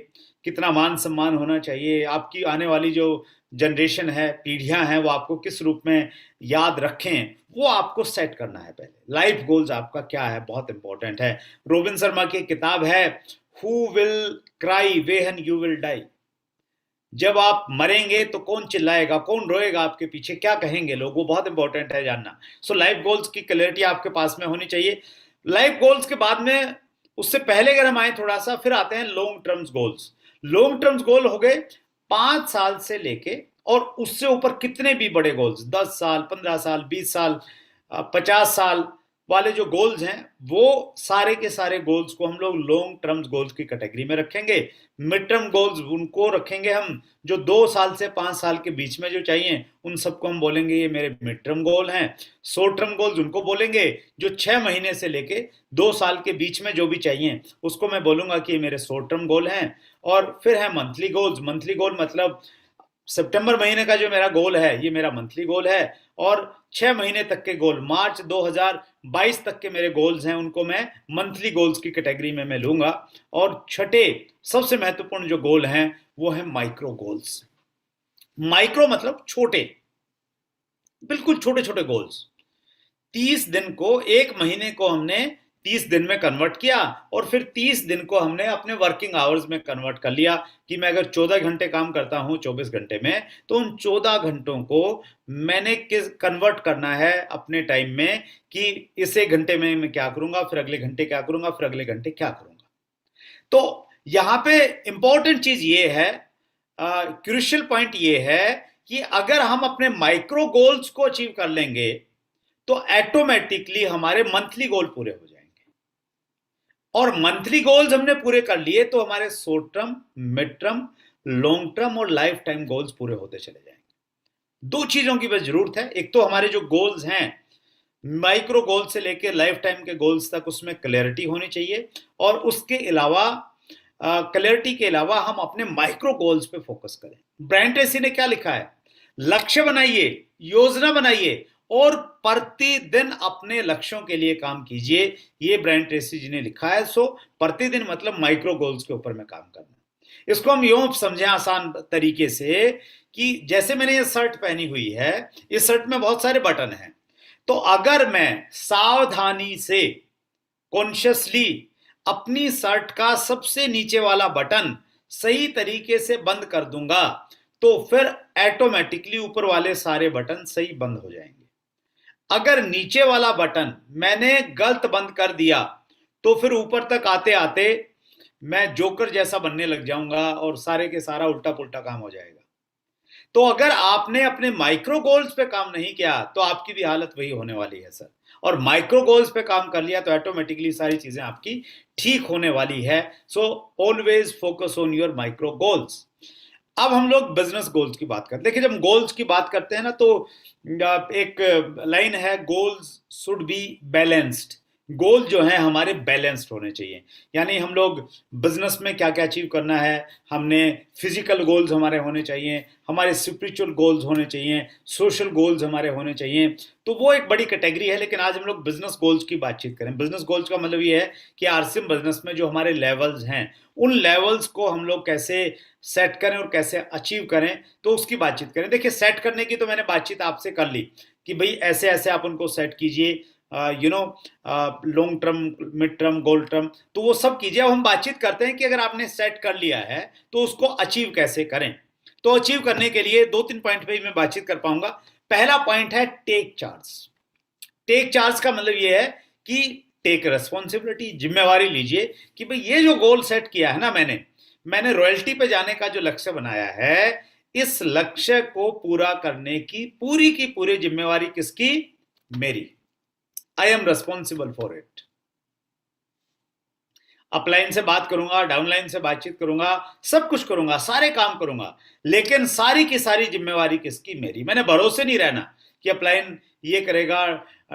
कितना मान सम्मान होना चाहिए, आपकी आने वाली जो जनरेशन है, पीढ़ियां हैं, वो आपको किस रूप में याद रखें, वो आपको सेट करना है पहले। लाइफ गोल्स आपका क्या है, बहुत इंपॉर्टेंट है। रोबिन शर्मा की किताब है who will cry when you will die. जब आप मरेंगे तो कौन चिल्लाएगा, कौन रोएगा आपके पीछे, क्या कहेंगे लोग, वो बहुत इंपॉर्टेंट है जानना। लाइफ गोल्स की क्लैरिटी आपके पास में होनी चाहिए। लाइफ गोल्स के बाद में, उससे पहले अगर हम आए थोड़ा सा, फिर आते हैं long terms goals. Long terms goal हो गए 5 साल से लेके और उससे ऊपर कितने भी बड़े गोल्स, 10 साल, 15 साल, 20 साल, 50 साल वाले जो गोल्स हैं, वो सारे के सारे गोल्स को हम लोग लॉन्ग टर्म्स गोल्स की कैटेगरी में रखेंगे। मिड टर्म गोल्स उनको रखेंगे हम जो 2 साल से 5 साल के बीच में जो चाहिए, उन सबको हम बोलेंगे ये मेरे मिड टर्म गोल हैं। शॉर्ट टर्म गोल्स उनको बोलेंगे जो 6 महीने से लेके 2 साल के बीच में जो भी चाहिए, उसको मैं बोलूंगा कि ये मेरे शॉर्ट टर्म गोल हैं। और फिर है मंथली गोल्स। मंथली गोल मतलब सितंबर महीने का जो मेरा गोल है, ये मेरा मंथली गोल है। और 6 महीने तक के गोल, मार्च 2022 तक के मेरे गोल्स हैं, उनको मैं मंथली गोल्स की कैटेगरी में मैं लूंगा। और छठे सबसे महत्वपूर्ण जो गोल हैं वो है माइक्रो गोल्स। माइक्रो मतलब छोटे, बिल्कुल छोटे छोटे गोल्स। 30 दिन को, 1 महीने को हमने 30 दिन में कन्वर्ट किया और फिर 30 दिन को हमने अपने वर्किंग आवर्स में कन्वर्ट कर लिया कि मैं अगर 14 घंटे काम करता हूं 24 घंटे में, तो उन 14 घंटों को मैंने किस कन्वर्ट करना है अपने टाइम में कि इस 1 घंटे में मैं क्या करूंगा, फिर अगले घंटे क्या करूंगा, फिर अगले घंटे क्या करूंगा। तो यहां पे इंपॉर्टेंट चीज ये है, क्रूशियल पॉइंट ये है कि अगर हम अपने माइक्रो गोल्स को अचीव कर लेंगे तो ऑटोमेटिकली हमारे मंथली गोल पूरे हो जाएंगे। और मंथली गोल्स हमने पूरे कर लिए तो हमारे short term, mid term, long term और लाइफ टाइम गोल्स पूरे होते चले जाएंगे। 2 चीजों की बस जरूरत है। एक तो हमारे जो गोल्स हैं माइक्रो गोल से लेके लाइफ टाइम के गोल्स तक, उसमें क्लैरिटी होनी चाहिए। और उसके अलावा क्लैरिटी के अलावा हम अपने माइक्रो गोल्स पे फोकस करें। ब्रायन ट्रेसी ने क्या लिखा है, लक्ष्य बनाइए, योजना बनाइए और प्रतिदिन अपने लक्ष्यों के लिए काम कीजिए। ये ब्रायन ट्रेसी जी ने लिखा है। प्रतिदिन मतलब माइक्रो गोल्स के ऊपर में काम करना। इसको हम यूं समझें आसान तरीके से कि जैसे मैंने ये शर्ट पहनी हुई है, इस शर्ट में बहुत सारे बटन हैं, तो अगर मैं सावधानी से, कॉन्शियसली अपनी शर्ट का सबसे नीचे वाला बटन सही तरीके से बंद कर दूंगा तो फिर ऑटोमेटिकली ऊपर वाले सारे बटन सही बंद हो जाएंगे। अगर नीचे वाला बटन मैंने गलत बंद कर दिया तो फिर ऊपर तक आते आते मैं जोकर जैसा बनने लग जाऊंगा और सारे के सारा उल्टा पुल्टा काम हो जाएगा। तो अगर आपने अपने माइक्रो गोल्स पे काम नहीं किया तो आपकी भी हालत वही होने वाली है सर। और माइक्रो गोल्स पे काम कर लिया तो ऑटोमेटिकली सारी चीजें आपकी ठीक होने वाली है। So always focus on your micro goals. अब हम लोग बिजनेस गोल्स की बात करते हैं। देखिए, जब गोल्स की बात करते हैं ना, तो एक लाइन है, गोल्स शुड बी बैलेंस्ड। गोल जो है हमारे बैलेंस्ड होने चाहिए। यानी हम लोग बिजनेस में क्या क्या अचीव करना है, हमने फिजिकल गोल्स हमारे होने चाहिए, हमारे स्पिरिचुअल गोल्स होने चाहिए, सोशल गोल्स हमारे होने चाहिए। तो वो एक बड़ी कैटेगरी है। लेकिन आज हम लोग बिजनेस गोल्स की बातचीत करें। बिजनेस गोल्स का मतलब ये है कि आरसीएम बिजनेस में जो हमारे लेवल्स हैं, उन लेवल्स को हम लोग कैसे सेट करें और कैसे अचीव करें, तो उसकी बातचीत करें। देखिए, सेट करने की तो मैंने बातचीत आपसे कर ली कि भाई ऐसे ऐसे आप उनको सेट कीजिए, लॉन्ग टर्म, मिड टर्म, गोल टर्म, तो वो सब कीजिए। अब हम बातचीत करते हैं कि अगर आपने सेट कर लिया है तो उसको अचीव कैसे करें। तो अचीव करने के लिए 2-3 पॉइंट पे ही मैं बातचीत कर पाऊंगा। पहला पॉइंट है टेक चार्ज। टेक चार्ज का मतलब ये है कि टेक रेस्पॉन्सिबिलिटी, जिम्मेवारी लीजिए कि भाई ये जो गोल सेट किया है ना, मैंने रॉयल्टी पे जाने का जो लक्ष्य बनाया है, इस लक्ष्य को पूरा करने की पूरी जिम्मेवारी किसकी? मेरी। I am responsible for it. Upline से बात करूंगा, डाउनलाइन से बातचीत करूंगा, सब कुछ करूंगा, सारे काम करूंगा, लेकिन सारी की सारी जिम्मेवारी किसकी? मेरी। मैंने भरोसे नहीं रहना कि अपलाइन ये करेगा,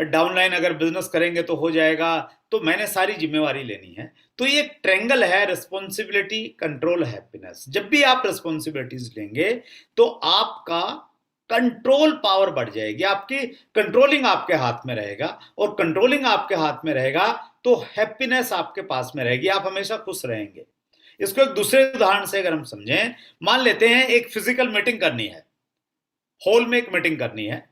डाउनलाइन अगर बिजनेस करेंगे तो हो जाएगा, तो मैंने सारी जिम्मेवारी लेनी है। तो ये एक ट्रायंगल है, रिस्पॉन्सिबिलिटी, कंट्रोल, हैप्पीनेस। जब भी आप रिस्पॉन्सिबिलिटीज लेंगे तो आपका कंट्रोल पावर बढ़ जाएगी, आपकी कंट्रोलिंग आपके हाथ में रहेगा, और कंट्रोलिंग आपके हाथ में रहेगा तो हैप्पीनेस आपके पास में रहेगी, आप हमेशा खुश रहेंगे। इसको एक दूसरे उदाहरण से अगर हम समझें, मान लेते हैं एक फिजिकल मीटिंग करनी है, हॉल में एक मीटिंग करनी है,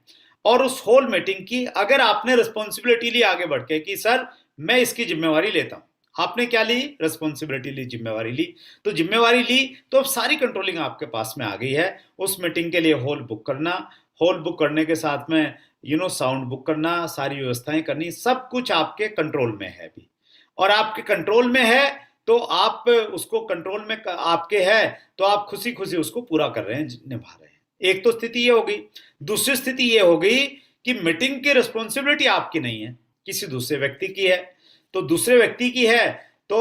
और उस हॉल मीटिंग की अगर आपने रिस्पॉन्सिबिलिटी ली आगे बढ़ के कि सर मैं इसकी जिम्मेवारी लेता हूं, आपने क्या ली? रिस्पॉन्सिबिलिटी ली, जिम्मेवारी ली। तो जिम्मेवारी ली तो अब सारी कंट्रोलिंग आपके पास में आ गई है। उस मीटिंग के लिए हॉल बुक करना, हॉल बुक करने के साथ में साउंड बुक करना, सारी व्यवस्थाएं करनी, सब कुछ आपके कंट्रोल में है भी। और आपके कंट्रोल में है तो आप उसको कंट्रोल में आपके है तो आप खुशी खुशी उसको पूरा कर रहे हैं, निभा रहे हैं। एक तो स्थिति ये हो गई। दूसरी स्थिति ये हो गई कि मीटिंग की रिस्पॉन्सिबिलिटी आपकी नहीं है, किसी दूसरे व्यक्ति की है। तो दूसरे व्यक्ति की है तो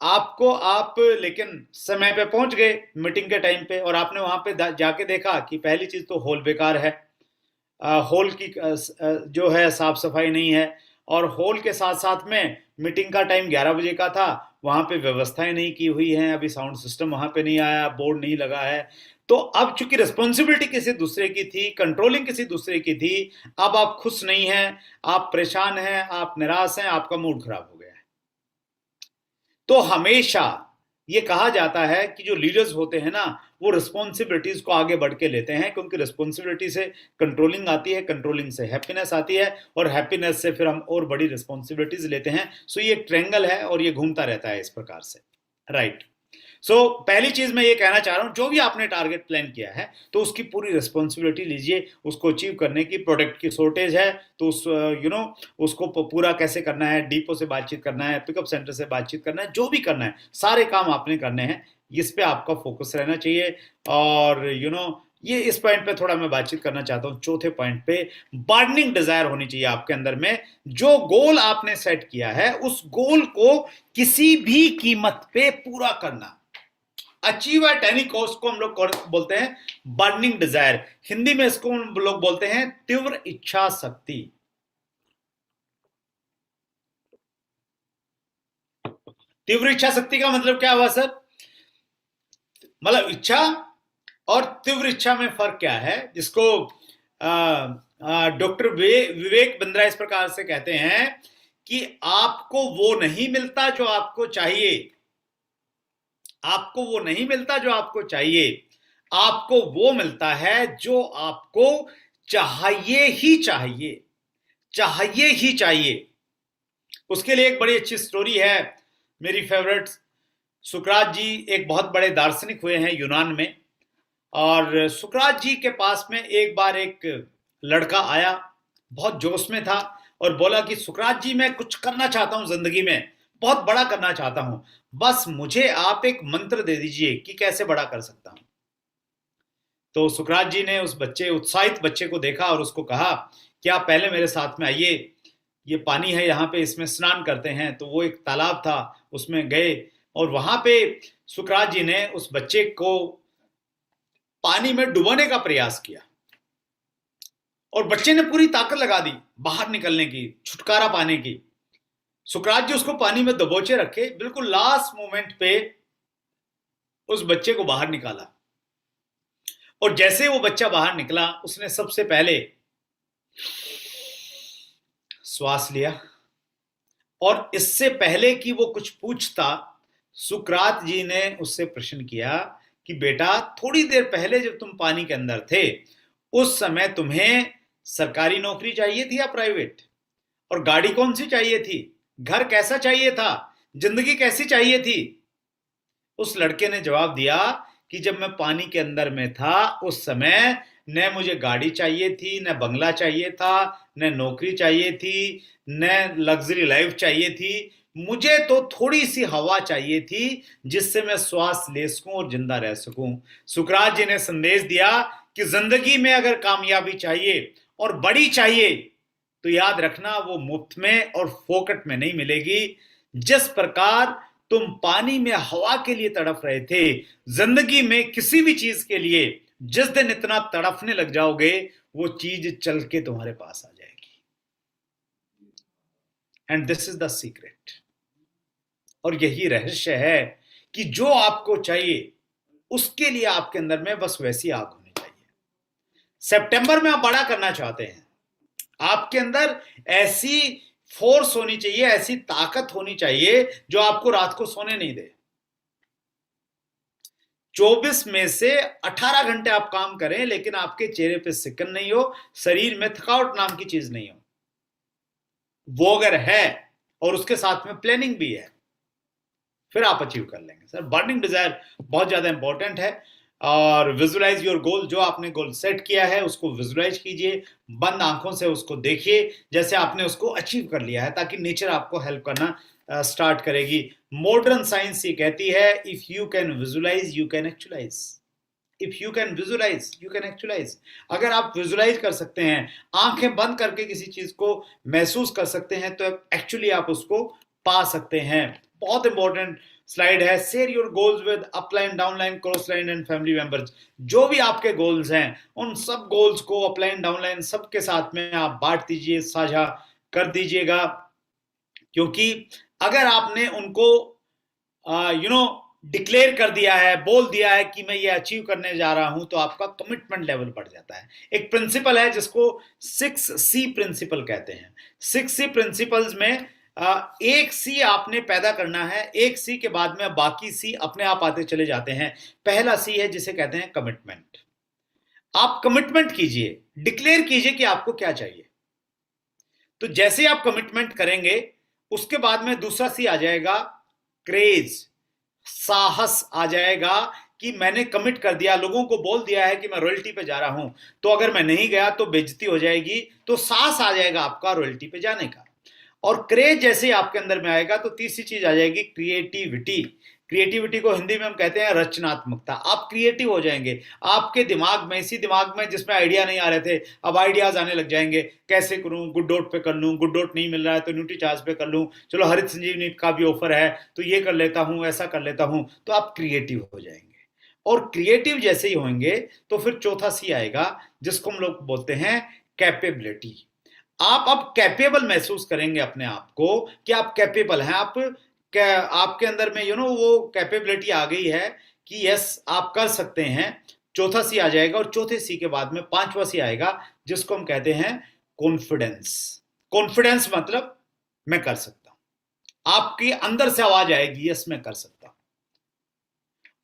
आप लेकिन समय पे पहुंच गए मीटिंग के टाइम पे, और आपने वहां पे जाके देखा कि पहली चीज तो हॉल बेकार है, हॉल की जो है साफ सफाई नहीं है, और हॉल के साथ साथ में मीटिंग का टाइम 11 बजे का था, वहां पे व्यवस्थाएं नहीं की हुई हैं, अभी साउंड सिस्टम वहां पे नहीं आया, बोर्ड नहीं लगा है। तो अब चूंकि रिस्पॉन्सिबिलिटी किसी दूसरे की थी, कंट्रोलिंग किसी दूसरे की थी, अब आप खुश नहीं हैं, आप परेशान हैं, आप निराश हैं, आपका मूड खराब हो गया है। तो हमेशा ये कहा जाता है कि जो लीडर्स होते हैं ना, वो रिस्पॉन्सिबिलिटीज को आगे बढ़ के लेते हैं, क्योंकि रिस्पॉन्सिबिलिटी से कंट्रोलिंग आती है, कंट्रोलिंग से हैप्पीनेस आती है, और हैप्पीनेस से फिर हम और बड़ी रिस्पॉन्सिबिलिटीज लेते हैं। सो ये एक ट्रायंगल है और ये घूमता रहता है इस प्रकार से, राइट। सो पहली चीज मैं ये कहना चाह रहा हूं, जो भी आपने टारगेट प्लान किया है तो उसकी पूरी रिस्पॉन्सिबिलिटी लीजिए, उसको अचीव करने की। प्रोडक्ट की शॉर्टेज है तो उसको पूरा कैसे करना है, डीपो से बातचीत करना है, पिकअप सेंटर से बातचीत करना है, जो भी करना है सारे काम आपने करने हैं, इस पे आपका फोकस रहना चाहिए। और ये इस पॉइंट पे थोड़ा मैं बातचीत करना चाहता हूं। चौथे पॉइंट पे बर्निंग डिजायर होनी चाहिए आपके अंदर में। जो गोल आपने सेट किया है उस गोल को किसी भी कीमत पे पूरा करना, अचीव एट एनी कॉस्ट, को हम लोग बोलते हैं बर्निंग डिजायर। हिंदी में इसको हम लोग बोलते हैं तीव्र इच्छा शक्ति। तीव्र इच्छा शक्ति का मतलब क्या हुआ सर? मतलब इच्छा और तीव्र इच्छा में फर्क क्या है, जिसको डॉक्टर विवेक बिंद्रा इस प्रकार से कहते हैं कि आपको वो नहीं मिलता जो आपको चाहिए, आपको वो नहीं मिलता जो आपको चाहिए, आपको वो मिलता है जो आपको चाहिए ही चाहिए, चाहिए ही चाहिए। उसके लिए एक बड़ी अच्छी स्टोरी है, मेरी फेवरेट। सुकरात जी एक बहुत बड़े दार्शनिक हुए हैं यूनान में, और सुकरात जी के पास में एक बार एक लड़का आया, बहुत जोश में था, और बोला कि सुकरात जी मैं कुछ करना चाहता हूं जिंदगी में, बहुत बड़ा करना चाहता हूं, बस मुझे आप एक मंत्र दे दीजिए कि कैसे बड़ा कर सकता हूं। तो सुकरात जी ने उस उत्साहित बच्चे को देखा और उसको कहा कि आप पहले मेरे साथ में आइए, ये पानी है यहाँ पे, इसमें स्नान करते हैं। तो वो एक तालाब था, उसमें गए और वहां पे सुकरात जी ने उस बच्चे को पानी में डुबाने का प्रयास किया और बच्चे ने पूरी ताकत लगा दी बाहर निकलने की, छुटकारा पाने की। सुकरात जी उसको पानी में दबोचे रखे, बिल्कुल लास्ट मोमेंट पे उस बच्चे को बाहर निकाला। और जैसे वो बच्चा बाहर निकला, उसने सबसे पहले श्वास लिया और इससे पहले कि वो कुछ पूछता, सुकरात जी ने उससे प्रश्न किया कि बेटा, थोड़ी देर पहले जब तुम पानी के अंदर थे उस समय तुम्हें सरकारी नौकरी चाहिए थी या प्राइवेट? और गाड़ी कौन सी चाहिए थी? घर कैसा चाहिए था? जिंदगी कैसी चाहिए थी? उस लड़के ने जवाब दिया कि जब मैं पानी के अंदर में था उस समय न मुझे गाड़ी चाहिए थी, न बंगला चाहिए था, न नौकरी चाहिए थी, न लग्जरी लाइफ चाहिए थी। मुझे तो थोड़ी सी हवा चाहिए थी जिससे मैं श्वास ले सकूं और जिंदा रह सकूं। सुकरात जी ने संदेश दिया कि जिंदगी में अगर कामयाबी चाहिए और बड़ी चाहिए तो याद रखना वो मुफ्त में और फोकट में नहीं मिलेगी। जिस प्रकार तुम पानी में हवा के लिए तड़प रहे थे, जिंदगी में किसी भी चीज के लिए जिस दिन इतना तड़पने लग जाओगे, वो चीज चल के तुम्हारे पास आ जाएगी। And this is the secret. और यही रहस्य है कि जो आपको चाहिए उसके लिए आपके अंदर में बस वैसी आग होनी चाहिए। सितंबर में आप बड़ा करना चाहते हैं, आपके अंदर ऐसी फोर्स होनी चाहिए, ऐसी ताकत होनी चाहिए जो आपको रात को सोने नहीं दे। 24 में से 18 घंटे आप काम करें लेकिन आपके चेहरे पे सिकन नहीं हो, शरीर में थकावट नाम की चीज नहीं हो। वो अगर है और उसके साथ में प्लानिंग भी है, फिर आप अचीव कर लेंगे। सर, बर्निंग डिजायर बहुत ज्यादा इंपॉर्टेंट है। और विजुअलाइज योर गोल, जो आपने गोल सेट किया है उसको विजुअलाइज कीजिए, बंद आंखों से उसको देखिए जैसे आपने उसको अचीव कर लिया है, ताकि नेचर आपको हेल्प करना स्टार्ट करेगी। मॉडर्न साइंस ये कहती है, if you can visualise you can actualise. If you can visualise you can actualise. अगर आप विजुअलाइज कर सकते हैं, आंखें बंद करके किसी चीज को महसूस कर सकते हैं, तो एक्चुअली आप उसको पा सकते हैं। बहुत इंपॉर्टेंट स्लाइड है। Share your goals with upline, downline, cross line and family members. जो भी आपके गोल्स हैं उन सब गोल्स को अपलाइन, डाउनलाइन सबके साथ में आप बांट दीजिए, साझा कर दीजिएगा। क्योंकि अगर आपने उनको डिक्लेयर कर दिया है, बोल दिया है कि मैं ये अचीव करने जा रहा हूं, तो आपका कमिटमेंट लेवल बढ़ जाता है। एक प्रिंसिपल है जिसको 6C प्रिंसिपल कहते हैं। 6C प्रिंसिपल्स में एक सी आपने पैदा करना है, एक सी के बाद में बाकी सी अपने आप आते चले जाते हैं। पहला सी है जिसे कहते हैं कमिटमेंट। आप कमिटमेंट कीजिए, डिक्लेयर कीजिए कि आपको क्या चाहिए। तो जैसे आप कमिटमेंट करेंगे उसके बाद में दूसरा सी आ जाएगा क्रेज, साहस आ जाएगा कि मैंने कमिट कर दिया, लोगों को बोल दिया है कि मैं रॉयल्टी पे जा रहा हूं, तो अगर मैं नहीं गया तो बेइज्जती हो जाएगी। तो साहस आ जाएगा आपका रॉयल्टी पे जाने का। और क्रेज जैसे आपके अंदर में आएगा तो तीसरी चीज आ जाएगी क्रिएटिविटी। क्रिएटिविटी को हिंदी में हम कहते हैं रचनात्मकता। आप क्रिएटिव हो जाएंगे। आपके दिमाग में, इसी दिमाग में जिसमें आइडिया नहीं आ रहे थे, अब आइडियाज आने लग जाएंगे। कैसे करूं, गुड डॉट पे कर लूं, गुड डॉट नहीं मिल रहा है तो न्यूट्री चार्ज पे कर लूं, चलो हरित संजीवनी का भी ऑफर है तो ये कर लेता हूं, ऐसा कर लेता हूं। तो आप क्रिएटिव हो जाएंगे। और क्रिएटिव जैसे ही होंगे तो फिर चौथा सी आएगा जिसको हम लोग बोलते हैं कैपेबिलिटी। आप अब कैपेबल महसूस करेंगे अपने आप को कि आप कैपेबल हैं। आपके अंदर में वो कैपेबिलिटी आ गई है कि यस आप कर सकते हैं। चौथा सी आ जाएगा और चौथे सी के बाद में पांचवा सी आएगा जिसको हम कहते हैं कॉन्फिडेंस। कॉन्फिडेंस मतलब मैं कर सकता हूं। आपके अंदर से आवाज आएगी यस मैं कर सकता हूं।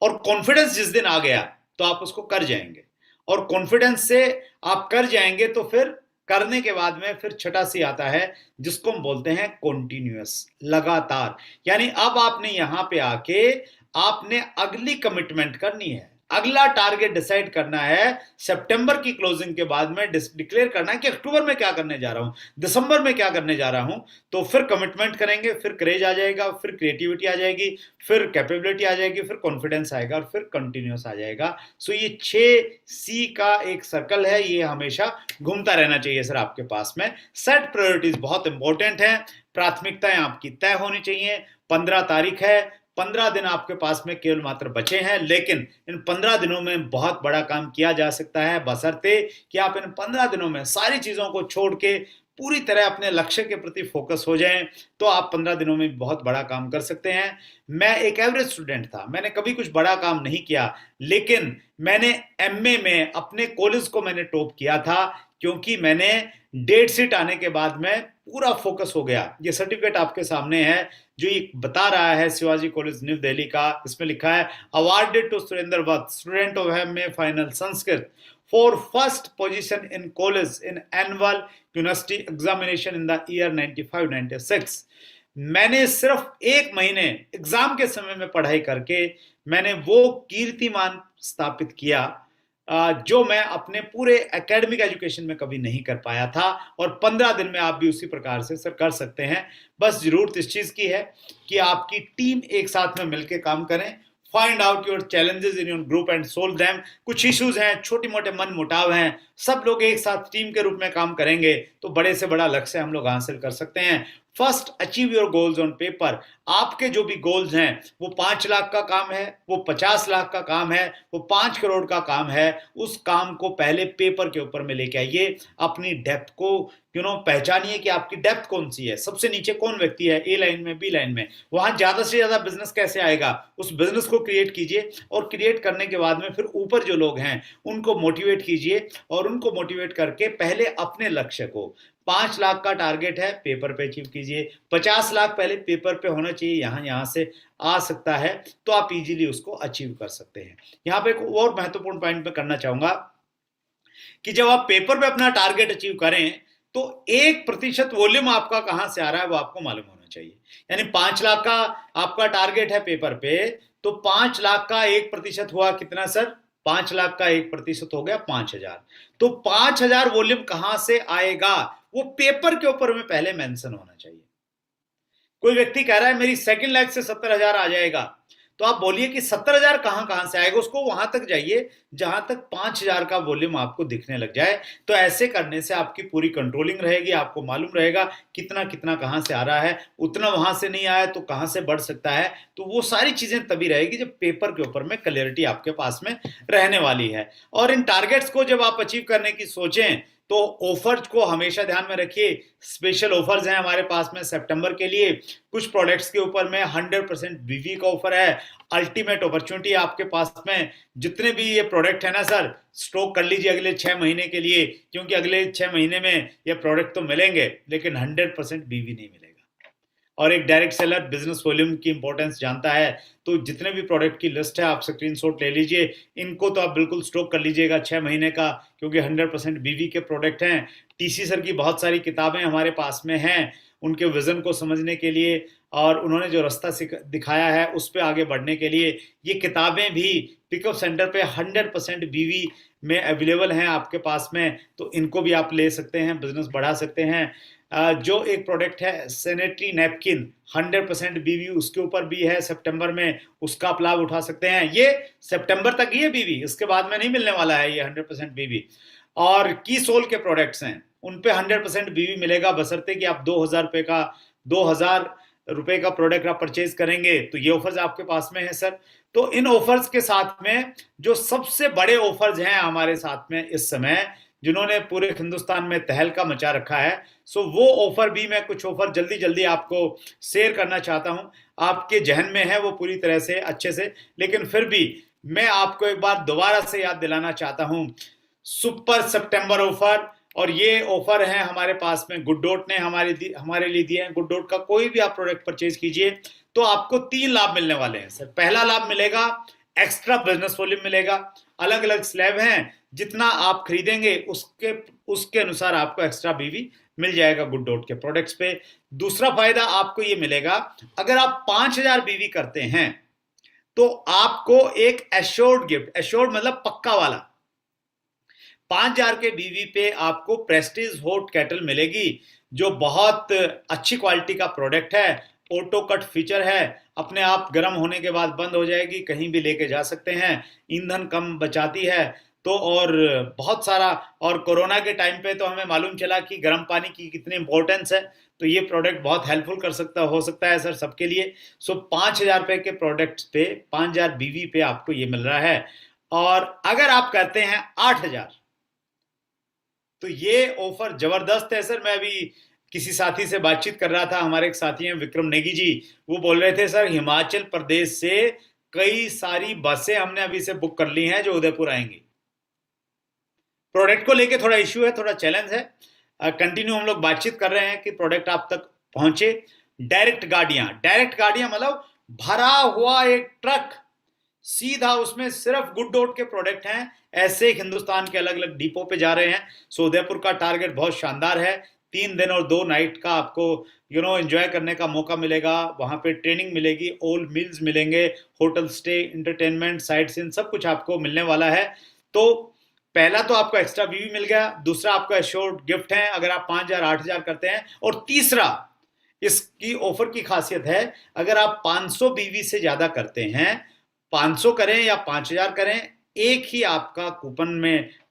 और कॉन्फिडेंस जिस दिन आ गया तो आप उसको कर जाएंगे। और कॉन्फिडेंस से आप कर जाएंगे तो फिर करने के बाद में फिर छठा सी आता है जिसको हम बोलते हैं कॉन्टिन्यूअस, लगातार। यानी अब आपने यहां पे आके आपने अगली कमिटमेंट करनी है। अगला टारगेट डिसाइड करना है सितंबर की क्लोजिंग के बाद में, डिक्लेयर करना है कि अक्टूबर में क्या करने जा रहा हूं, दिसंबर में क्या करने जा रहा हूं। तो फिर कमिटमेंट करेंगे, फिर क्रेज आ जाएगा, फिर क्रिएटिविटी आ जाएगी, फिर कैपेबिलिटी आ जाएगी, फिर कॉन्फिडेंस आएगा और फिर कंटिन्यूस आ जाएगा। सो ये 6C का एक सर्कल है, ये हमेशा घूमता रहना चाहिए सर आपके पास में। सेट प्रायोरिटीज बहुत इंपॉर्टेंट है, प्राथमिकताएं आपकी तय होनी चाहिए। 15 तारीख है, 15 दिन आपके पास में केवल मात्र बचे हैं, लेकिन इन 15 दिनों में बहुत बड़ा काम किया जा सकता है, बशर्ते कि आप इन 15 दिनों में सारी चीजों को छोड़ के पूरी तरह अपने लक्ष्य के प्रति फोकस हो जाएं, तो आप 15 दिनों में बहुत बड़ा काम कर सकते हैं। मैं एक एवरेज स्टूडेंट था, मैंने कभी कुछ बड़ा काम नहीं किया, लेकिन मैंने एमए में अपने कॉलेज को मैंने टॉप किया था, क्योंकि मैंने डेट शीट आने के बाद में पूरा फोकस हो गया। ये सर्टिफिकेट आपके सामने है जो ये बता रहा है शिवाजी कॉलेज न्यू दिल्ली का। इसमें लिखा है awarded to Surendra Vats, student of MA final Sanskrit, for first position in college in annual university examination in the year 95-96। मैंने सिर्फ 1 महीने एग्जाम के समय में पढ़ाई करके मैंने वो कीर्तिमान स्थापित किया जो मैं अपने पूरे एकेडमिक एजुकेशन में कभी नहीं कर पाया था। और 15 दिन में आप भी उसी प्रकार से सर कर सकते हैं। बस जरूरत इस चीज की है कि आपकी टीम एक साथ में मिलकर काम करें। Find out your challenges in your group and solve them. कुछ इश्यूज हैं, छोटे मोटे मन मुटाव हैं, सब लोग एक साथ टीम के रूप में काम करेंगे तो बड़े से बड़ा लक्ष्य हम लोग हासिल कर सकते हैं। First achieve your goals on paper. आपके जो भी गोल्स हैं वो 5 लाख का काम है, वो 50 लाख का काम है, वो 5 करोड़ का काम है, उस काम को पहले पेपर के ऊपर में लेके आइए। अपनी डेप्थ को पहचानिए कि आपकी डेप्थ कौन सी है, सबसे नीचे कौन व्यक्ति है, ए लाइन में, बी लाइन में, वहां ज्यादा से ज्यादा बिजनेस कैसे आएगा, उस बिजनेस को क्रिएट कीजिए। और क्रिएट करने के बाद में फिर ऊपर जो लोग हैं उनको मोटिवेट कीजिए, और उनको मोटिवेट करके पहले अपने लक्ष्य को 5 लाख का टारगेट है, पेपर पे अचीव कीजिए। 50 लाख पहले पेपर पे होना चाहिए, यहां से आ सकता है तो आप इजीली उसको अचीव कर सकते हैं। यहां पे एक और महत्वपूर्ण पॉइंट में करना चाहूंगा कि जब आप पेपर पे अपना टारगेट अचीव करें तो 1% वॉल्यूम आपका कहां से आ रहा है वो आपको मालूम होना चाहिए। यानी 5 लाख का आपका टारगेट है पेपर पे, तो 5 लाख का 1% हुआ कितना सर? 5 लाख का 1% हो गया 5000। तो 5000 वॉल्यूम कहां से आएगा वो पेपर के ऊपर में पहले मेंशन होना चाहिए। कोई व्यक्ति कह रहा है मेरी सेकंड लेग से 70,000 आ जाएगा, तो आप बोलिए कि 70,000 कहां से आएगा, उसको वहां तक जाइए जहां तक 5,000 का वॉल्यूम आपको दिखने लग जाए। तो ऐसे करने से आपकी पूरी कंट्रोलिंग रहेगी, आपको मालूम रहेगा कितना कितना कहां से आ रहा है, उतना वहां से नहीं आया तो कहां से बढ़ सकता है। तो वो सारी चीजें तभी रहेगी जब पेपर के ऊपर में क्लैरिटी आपके पास में रहने वाली है। और इन टारगेट्स को जब आप अचीव करने की सोचें तो ऑफर्स को हमेशा ध्यान में रखिए। स्पेशल ऑफर्स हैं हमारे पास में सितंबर के लिए। कुछ प्रोडक्ट्स के ऊपर में 100% बीवी का ऑफर है। अल्टीमेट अपॉर्चुनिटी आपके पास में। जितने भी ये प्रोडक्ट है ना सर, स्टॉक कर लीजिए अगले 6 महीने के लिए, क्योंकि अगले 6 महीने में ये प्रोडक्ट तो मिलेंगे लेकिन 100% बीवी नहीं मिलेगा। और एक डायरेक्ट सेलर बिजनेस वॉल्यूम की इंपॉर्टेंस जानता है, तो जितने भी प्रोडक्ट की लिस्ट है आप स्क्रीनशॉट ले लीजिए। इनको तो आप बिल्कुल स्टॉक कर लीजिएगा 6 महीने का, क्योंकि 100% बीवी के प्रोडक्ट हैं। टीसी सर की बहुत सारी किताबें हमारे पास में हैं उनके विजन को समझने के लिए, और उन्होंने जो रास्ता दिखाया है उस पर आगे बढ़ने के लिए। ये किताबें भी पिकअप सेंटर पे 100% बीवी में अवेलेबल हैं आपके पास में, तो इनको भी आप ले सकते हैं, बिजनेस बढ़ा सकते हैं। जो एक प्रोडक्ट है सैनिटरी नैपकिन 100% बीवी, उसके ऊपर भी है सितंबर में, उसका आप लाभ उठा सकते हैं। ये सितंबर तक ही है बीवी, इसके बाद में नहीं मिलने वाला है ये 100% बीवी। और की सोल के प्रोडक्ट्स हैं उन पे 100% बीवी मिलेगा, बशर्ते कि आप 2000 रुपए का प्रोडक्ट आप परचेज करेंगे। तो ये ऑफर्स आपके पास में है सर। तो इन ऑफर्स के साथ में जो सबसे बड़े ऑफर्स हैं हमारे साथ में इस समय, जिन्होंने पूरे हिंदुस्तान में तहलका मचा रखा है, सो वो ऑफर भी मैं कुछ ऑफर जल्दी जल्दी आपको शेयर करना चाहता हूं। आपके जहन में है वो पूरी तरह से अच्छे से, लेकिन फिर भी मैं आपको एक बार दोबारा से याद दिलाना चाहता हूं। सुपर सितंबर ऑफर, और ये ऑफर है हमारे पास में गुड डॉट ने हमारे लिए दिए हैं। गुड डॉट का कोई भी आप प्रोडक्ट परचेज कीजिए तो आपको 3 लाभ मिलने वाले हैं सर। पहला लाभ मिलेगा एक्स्ट्रा बिजनेस वॉल्यूम मिलेगा। अलग अलग स्लैब हैं, जितना आप खरीदेंगे उसके अनुसार आपको एक्स्ट्रा बीवी मिल जाएगा गुड डॉट के प्रोडक्ट्स पे। दूसरा फायदा आपको ये मिलेगा, अगर आप 5000 बीवी करते हैं तो आपको एक एश्योर्ड गिफ्ट, एश्योर्ड मतलब पक्का वाला, 5,000 के बीवी पे आपको प्रेस्टीज हॉट केटल मिलेगी, जो बहुत अच्छी क्वालिटी का प्रोडक्ट है, ऑटो कट फीचर है, अपने आप गर्म होने के बाद बंद हो जाएगी, कहीं भी लेके जा सकते हैं, ईंधन कम बचाती है। तो और बहुत सारा, और कोरोना के टाइम पे तो हमें मालूम चला कि गर्म पानी की कितनी इंपॉर्टेंस है, तो ये प्रोडक्ट बहुत हेल्पफुल हो सकता है सर सबके लिए। सो 5,000 रुपए के प्रोडक्ट्स पे 5,000 बीवी पे आपको ये मिल रहा है। और अगर आप करते हैं 8,000, तो ये ऑफर जबरदस्त है सर। मैं अभी किसी साथी से बातचीत कर रहा था, हमारे एक साथी हैं विक्रम नेगी जी, वो बोल रहे थे सर हिमाचल प्रदेश से कई सारी बसें हमने अभी से बुक कर ली हैं जो उदयपुर आएंगी। प्रोडक्ट को लेके थोड़ा इश्यू है, थोड़ा चैलेंज है, कंटिन्यू हम लोग बातचीत कर रहे हैं कि प्रोडक्ट आप तक पहुंचे। डायरेक्ट गाड़ियां मतलब भरा हुआ एक ट्रक सीधा, उसमें सिर्फ गुड डॉट के प्रोडक्ट हैं, ऐसे हिंदुस्तान के अलग अलग डिपो पे जा रहे हैं। सो उदयपुर का टारगेट बहुत शानदार है, 3 दिन और 2 नाइट का आपको एंजॉय करने का मौका मिलेगा। वहां पे ट्रेनिंग मिलेगी, ऑल मील्स मिलेंगे, hotel stay, entertainment, sight seen, सब कुछ आपको मिलने वाला है। तो पहला तो आपको एक्स्ट्रा बीवी मिल गया, दूसरा आपका एश्योर्ड गिफ्ट है अगर आप 5,000 8,000 करते हैं, और तीसरा इसकी ऑफर की खासियत है, अगर आप 500 बीवी से ज्यादा करते हैं, 500 करें या 5,000 करें, एक ही आपका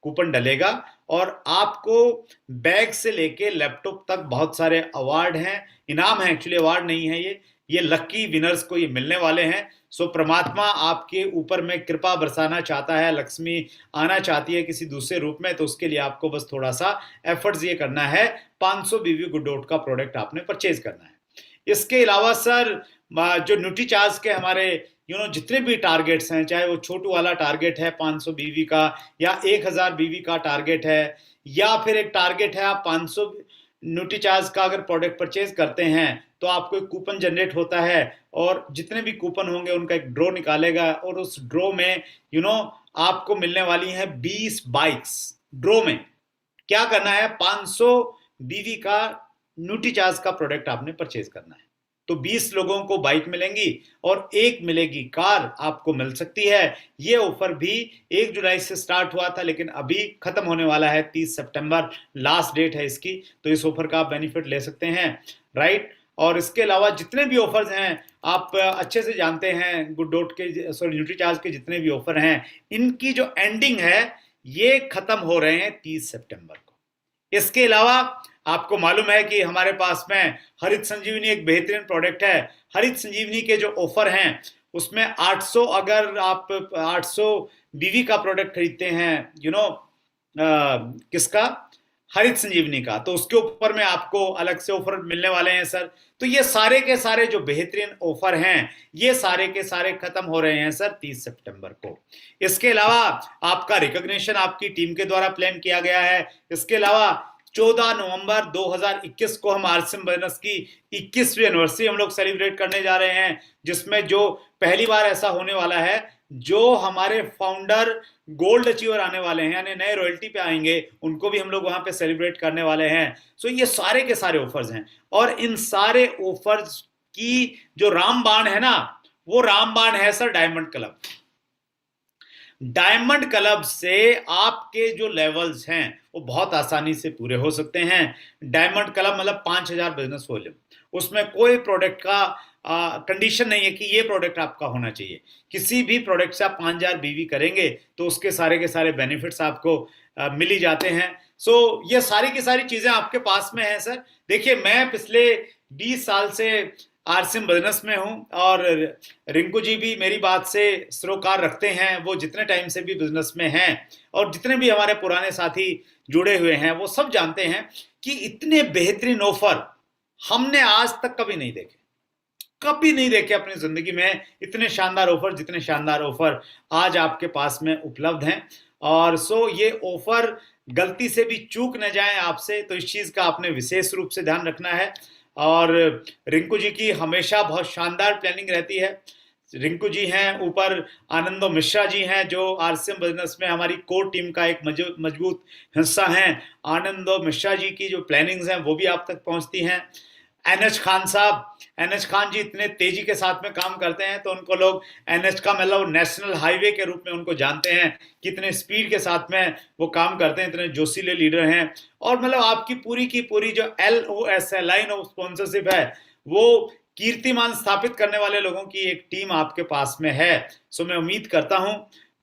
कूपन डलेगा, और आपको बैग से लेके लैपटॉप तक बहुत सारे अवार्ड हैं, इनाम है, एक्चुअली अवार्ड नहीं है ये लकी विनर्स को ये मिलने वाले हैं। सो परमात्मा आपके ऊपर में कृपा बरसाना चाहता है, लक्ष्मी आना चाहती है किसी दूसरे रूप में, तो उसके लिए आपको बस थोड़ा सा एफर्ट्स ये करना है, 500 बीवी गुड डॉट का प्रोडक्ट आपने परचेज करना है। इसके अलावा सर जो न्यूट्रीचार्ज के हमारे जितने भी टारगेट्स हैं, चाहे वो छोटू वाला टारगेट है 500 बीवी का, या 1,000 बीवी का टारगेट है, या फिर एक टारगेट है आप 500 न्यूट्रीचार्ज का अगर प्रोडक्ट परचेज करते हैं तो आपको एक कूपन जनरेट होता है, और जितने भी कूपन होंगे उनका एक ड्रॉ निकालेगा, और उस ड्रॉ में आपको मिलने वाली है 20 बाइक्स। ड्रॉ में क्या करना है, 500 बीवी का न्यूट्रीचार्ज का प्रोडक्ट आपने परचेज करना है, तो 20 लोगों को बाइक मिलेंगी और एक मिलेगी कार आपको मिल सकती है। ये ऑफर भी 1 जुलाई से स्टार्ट हुआ था, लेकिन अभी खत्म होने वाला है, 30 सितंबर लास्ट डेट है इसकी, तो इस ऑफर का आप बेनिफिट ले सकते हैं, राइट। और इसके अलावा जितने भी ऑफर्स हैं आप अच्छे से जानते हैं, गुड डॉट के न्यूट्रीचार्ज के जितने भी ऑफर हैं, इनकी जो एंडिंग है ये खत्म हो रहे हैं 30 सितंबर को। इसके अलावा आपको मालूम है कि हमारे पास में हरित संजीवनी एक बेहतरीन प्रोडक्ट है। हरित संजीवनी के जो ऑफर हैं उसमें 800, अगर आप 800 बीवी का प्रोडक्ट खरीदते हैं किसका, हरित संजीवनी का, तो उसके ऊपर में आपको अलग से ऑफर मिलने वाले हैं सर। तो ये सारे के सारे जो बेहतरीन ऑफर हैं ये सारे के सारे खत्म हो रहे हैं सर 30 सितंबर को। इसके अलावा आपका रिकॉग्निशन आपकी टीम के द्वारा प्लान किया गया है। इसके अलावा 14 नवंबर 2021 को हम आरसीएम बिजनेस की 21वीं एनिवर्सरी हम लोग सेलिब्रेट करने जा रहे हैं, जिसमें जो पहली बार ऐसा होने वाला है, जो हमारे फाउंडर गोल्ड अचीवर आने वाले हैं, यानी नए रॉयल्टी पे आएंगे, उनको भी हम लोग वहां पे सेलिब्रेट करने वाले हैं। सो ये सारे के सारे ऑफर्स हैं, और इन सारे ऑफर्स की जो रामबाण है ना, वो रामबाण है sir diamond club. Diamond club से आपके जो लेवल्स हैं वो बहुत आसानी से पूरे हो सकते हैं। डायमंड क्लब मतलब 5,000 बिजनेस वॉल्यूम, उसमें कोई प्रोडक्ट का कंडीशन नहीं है कि ये प्रोडक्ट आपका होना चाहिए। किसी भी प्रोडक्ट से आप 5,000 बीवी करेंगे तो उसके सारे के सारे बेनिफिट्स आपको मिल ही जाते हैं। सो ये सारी की सारी चीजें आपके पास में है सर। देखिए, मैं पिछले 20 साल से आरसीएम बिजनेस में हूं, और रिंकू जी भी मेरी बात से सरोकार रखते हैं, वो जितने टाइम से भी बिजनेस में हैं, और जितने भी हमारे पुराने साथी जुड़े हुए हैं वो सब जानते हैं कि इतने बेहतरीन ऑफर हमने आज तक कभी नहीं देखे अपनी जिंदगी में। इतने शानदार ऑफर, जितने शानदार ऑफर आज आपके पास में उपलब्ध हैं। और सो ये ऑफर गलती से भी चूक न जाए आपसे, तो इस चीज का आपने विशेष रूप से ध्यान रखना है। और रिंकू जी की हमेशा बहुत शानदार प्लानिंग रहती है। रिंकू जी हैं, ऊपर आनंदो मिश्रा जी हैं जो आरसीएम बिजनेस में हमारी कोर टीम का एक मजबूत हिस्सा हैं। आनंदो मिश्रा जी की जो प्लानिंग्स हैं वो भी आप तक पहुंचती हैं। एनएच खान साहब NH खान जी इतने तेजी के साथ में काम करते हैं, तो उनको लोग NH का मतलब नेशनल हाईवे के रूप में उनको जानते हैं, कितने स्पीड के साथ में वो काम करते हैं, इतने जोशीले लीडर हैं। और मतलब आपकी पूरी की पूरी जो LOS है, लाइन ऑफ स्पॉन्सरशिप है, वो कीर्तिमान स्थापित करने वाले लोगों की एक टीम आपके पास में है। सो मैं उम्मीद करता हूं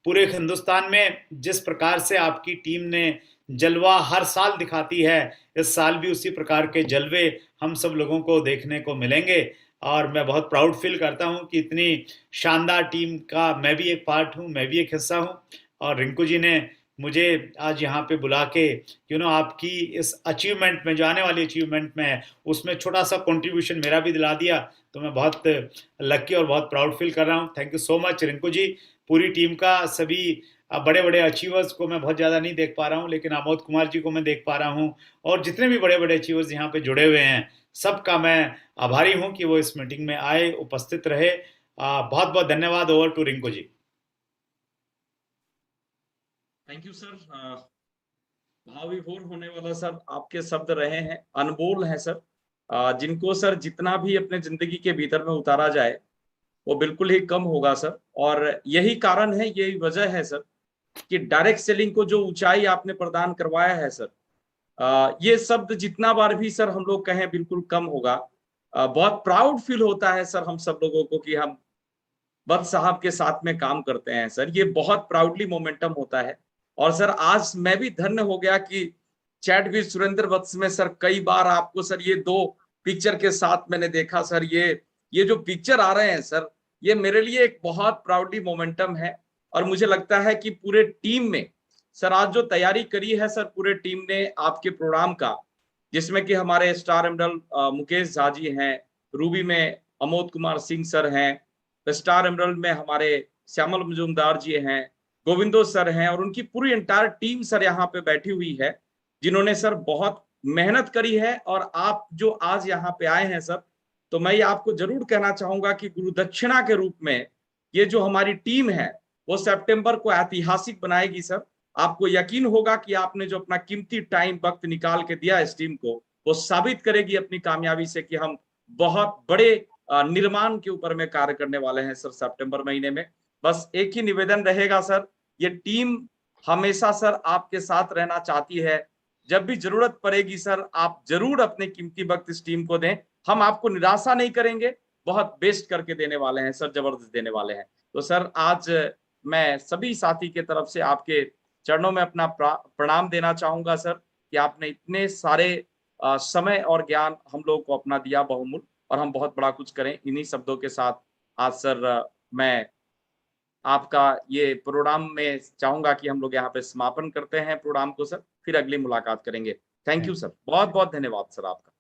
पूरे हिंदुस्तान में जिस प्रकार से आपकी टीम ने जलवा हर साल दिखाती है, इस साल भी उसी प्रकार के जलवे हम सब लोगों को देखने को मिलेंगे। और मैं बहुत प्राउड फील करता हूं कि इतनी शानदार टीम का मैं भी एक पार्ट हूं, मैं भी एक हिस्सा हूं। और रिंकू जी ने मुझे आज यहाँ पे बुला के आपकी इस अचीवमेंट में, जो आने वाली अचीवमेंट में है, उसमें छोटा सा कंट्रीब्यूशन मेरा भी दिला दिया, तो मैं बहुत लकी और बहुत प्राउड फील कर रहा हूँ। Thank you so much Rinku ji. पूरी टीम का, सभी बड़े बड़े अचीवर्स को मैं बहुत ज़्यादा नहीं देख पा रहा हूँ, लेकिन आमोद कुमार जी को मैं देख पा रहा हूँ, और जितने भी बड़े बड़े अचीवर्स यहाँ पे जुड़े हुए हैं, सबका मैं आभारी हूँ कि वो इस मीटिंग में आए, उपस्थित रहे। बहुत बहुत धन्यवाद। Over to Rinku ji. Thank you sir. भाव विभोर होने वाला सर आपके शब्द रहे हैं, अनमोल हैं सर, जिनको सर जितना भी अपने जिंदगी के भीतर में उतारा जाए वो बिल्कुल ही कम होगा सर। और यही कारण है, यही वजह है सर कि डायरेक्ट सेलिंग को जो ऊंचाई आपने प्रदान करवाया है सर, ये शब्द जितना बार भी सर हम लोग कहें बिल्कुल कम होगा। बहुत प्राउड फील होता है सर हम सब लोगों को कि हम वत्स साहब के साथ में काम करते हैं सर, ये बहुत प्राउडली मोमेंटम होता है। और सर आज मैं भी धन्य हो गया कि चैट विद सुरेंद्र वत्स में सर कई बार आपको सर ये दो पिक्चर के साथ मैंने देखा सर। ये जो पिक्चर आ रहे हैं सर, ये मेरे लिए एक बहुत प्राउडली मोमेंटम है। और मुझे लगता है कि पूरे टीम में सर आज जो तैयारी करी है सर पूरे टीम ने आपके प्रोग्राम का, जिसमें कि हमारे स्टार एमरल्ड मुकेश झा जी हैं, रूबी में अमोद कुमार सिंह सर हैं, स्टार एमरल्ड में हमारे श्यामल मजूमदार जी हैं, गोविंदो सर हैं, और उनकी पूरी एंटायर टीम सर यहाँ पे बैठी हुई है, जिन्होंने सर बहुत मेहनत करी है। और आप जो आज यहाँ पे आए हैं सर, तो मैं ये आपको जरूर कहना चाहूंगा कि गुरु दक्षिणा के रूप में ये जो हमारी टीम है वो सितंबर को ऐतिहासिक बनाएगी सर। आपको यकीन होगा कि आपने जो अपना कीमती टाइम वक्त निकाल के दिया इस टीम को, वो साबित करेगी अपनी कामयाबी से कि हम बहुत बड़े निर्माण के ऊपर में कार्य करने वाले हैं सर सितंबर महीने में। बस एक ही निवेदन रहेगा सर, ये टीम हमेशा सर आपके साथ रहना चाहती है। जब भी जरूरत पड़ेगी सर आप जरूर अपने कीमती वक्त इस टीम को दें, हम आपको निराशा नहीं करेंगे, बहुत बेस्ट करके देने वाले हैं सर, जबरदस्त देने वाले हैं। तो सर आज मैं सभी साथी के तरफ से आपके चरणों में अपना प्रणाम देना चाहूंगा सर कि आपने इतने सारे समय और ज्ञान हम लोगों को अपना दिया बहुमूल्य, और हम बहुत बड़ा कुछ करें। इन्हीं शब्दों के साथ आज सर मैं आपका ये प्रोग्राम में चाहूंगा कि हम लोग यहाँ पे समापन करते हैं प्रोग्राम को सर, फिर अगली मुलाकात करेंगे। थैंक यू सर, बहुत बहुत धन्यवाद सर आपका।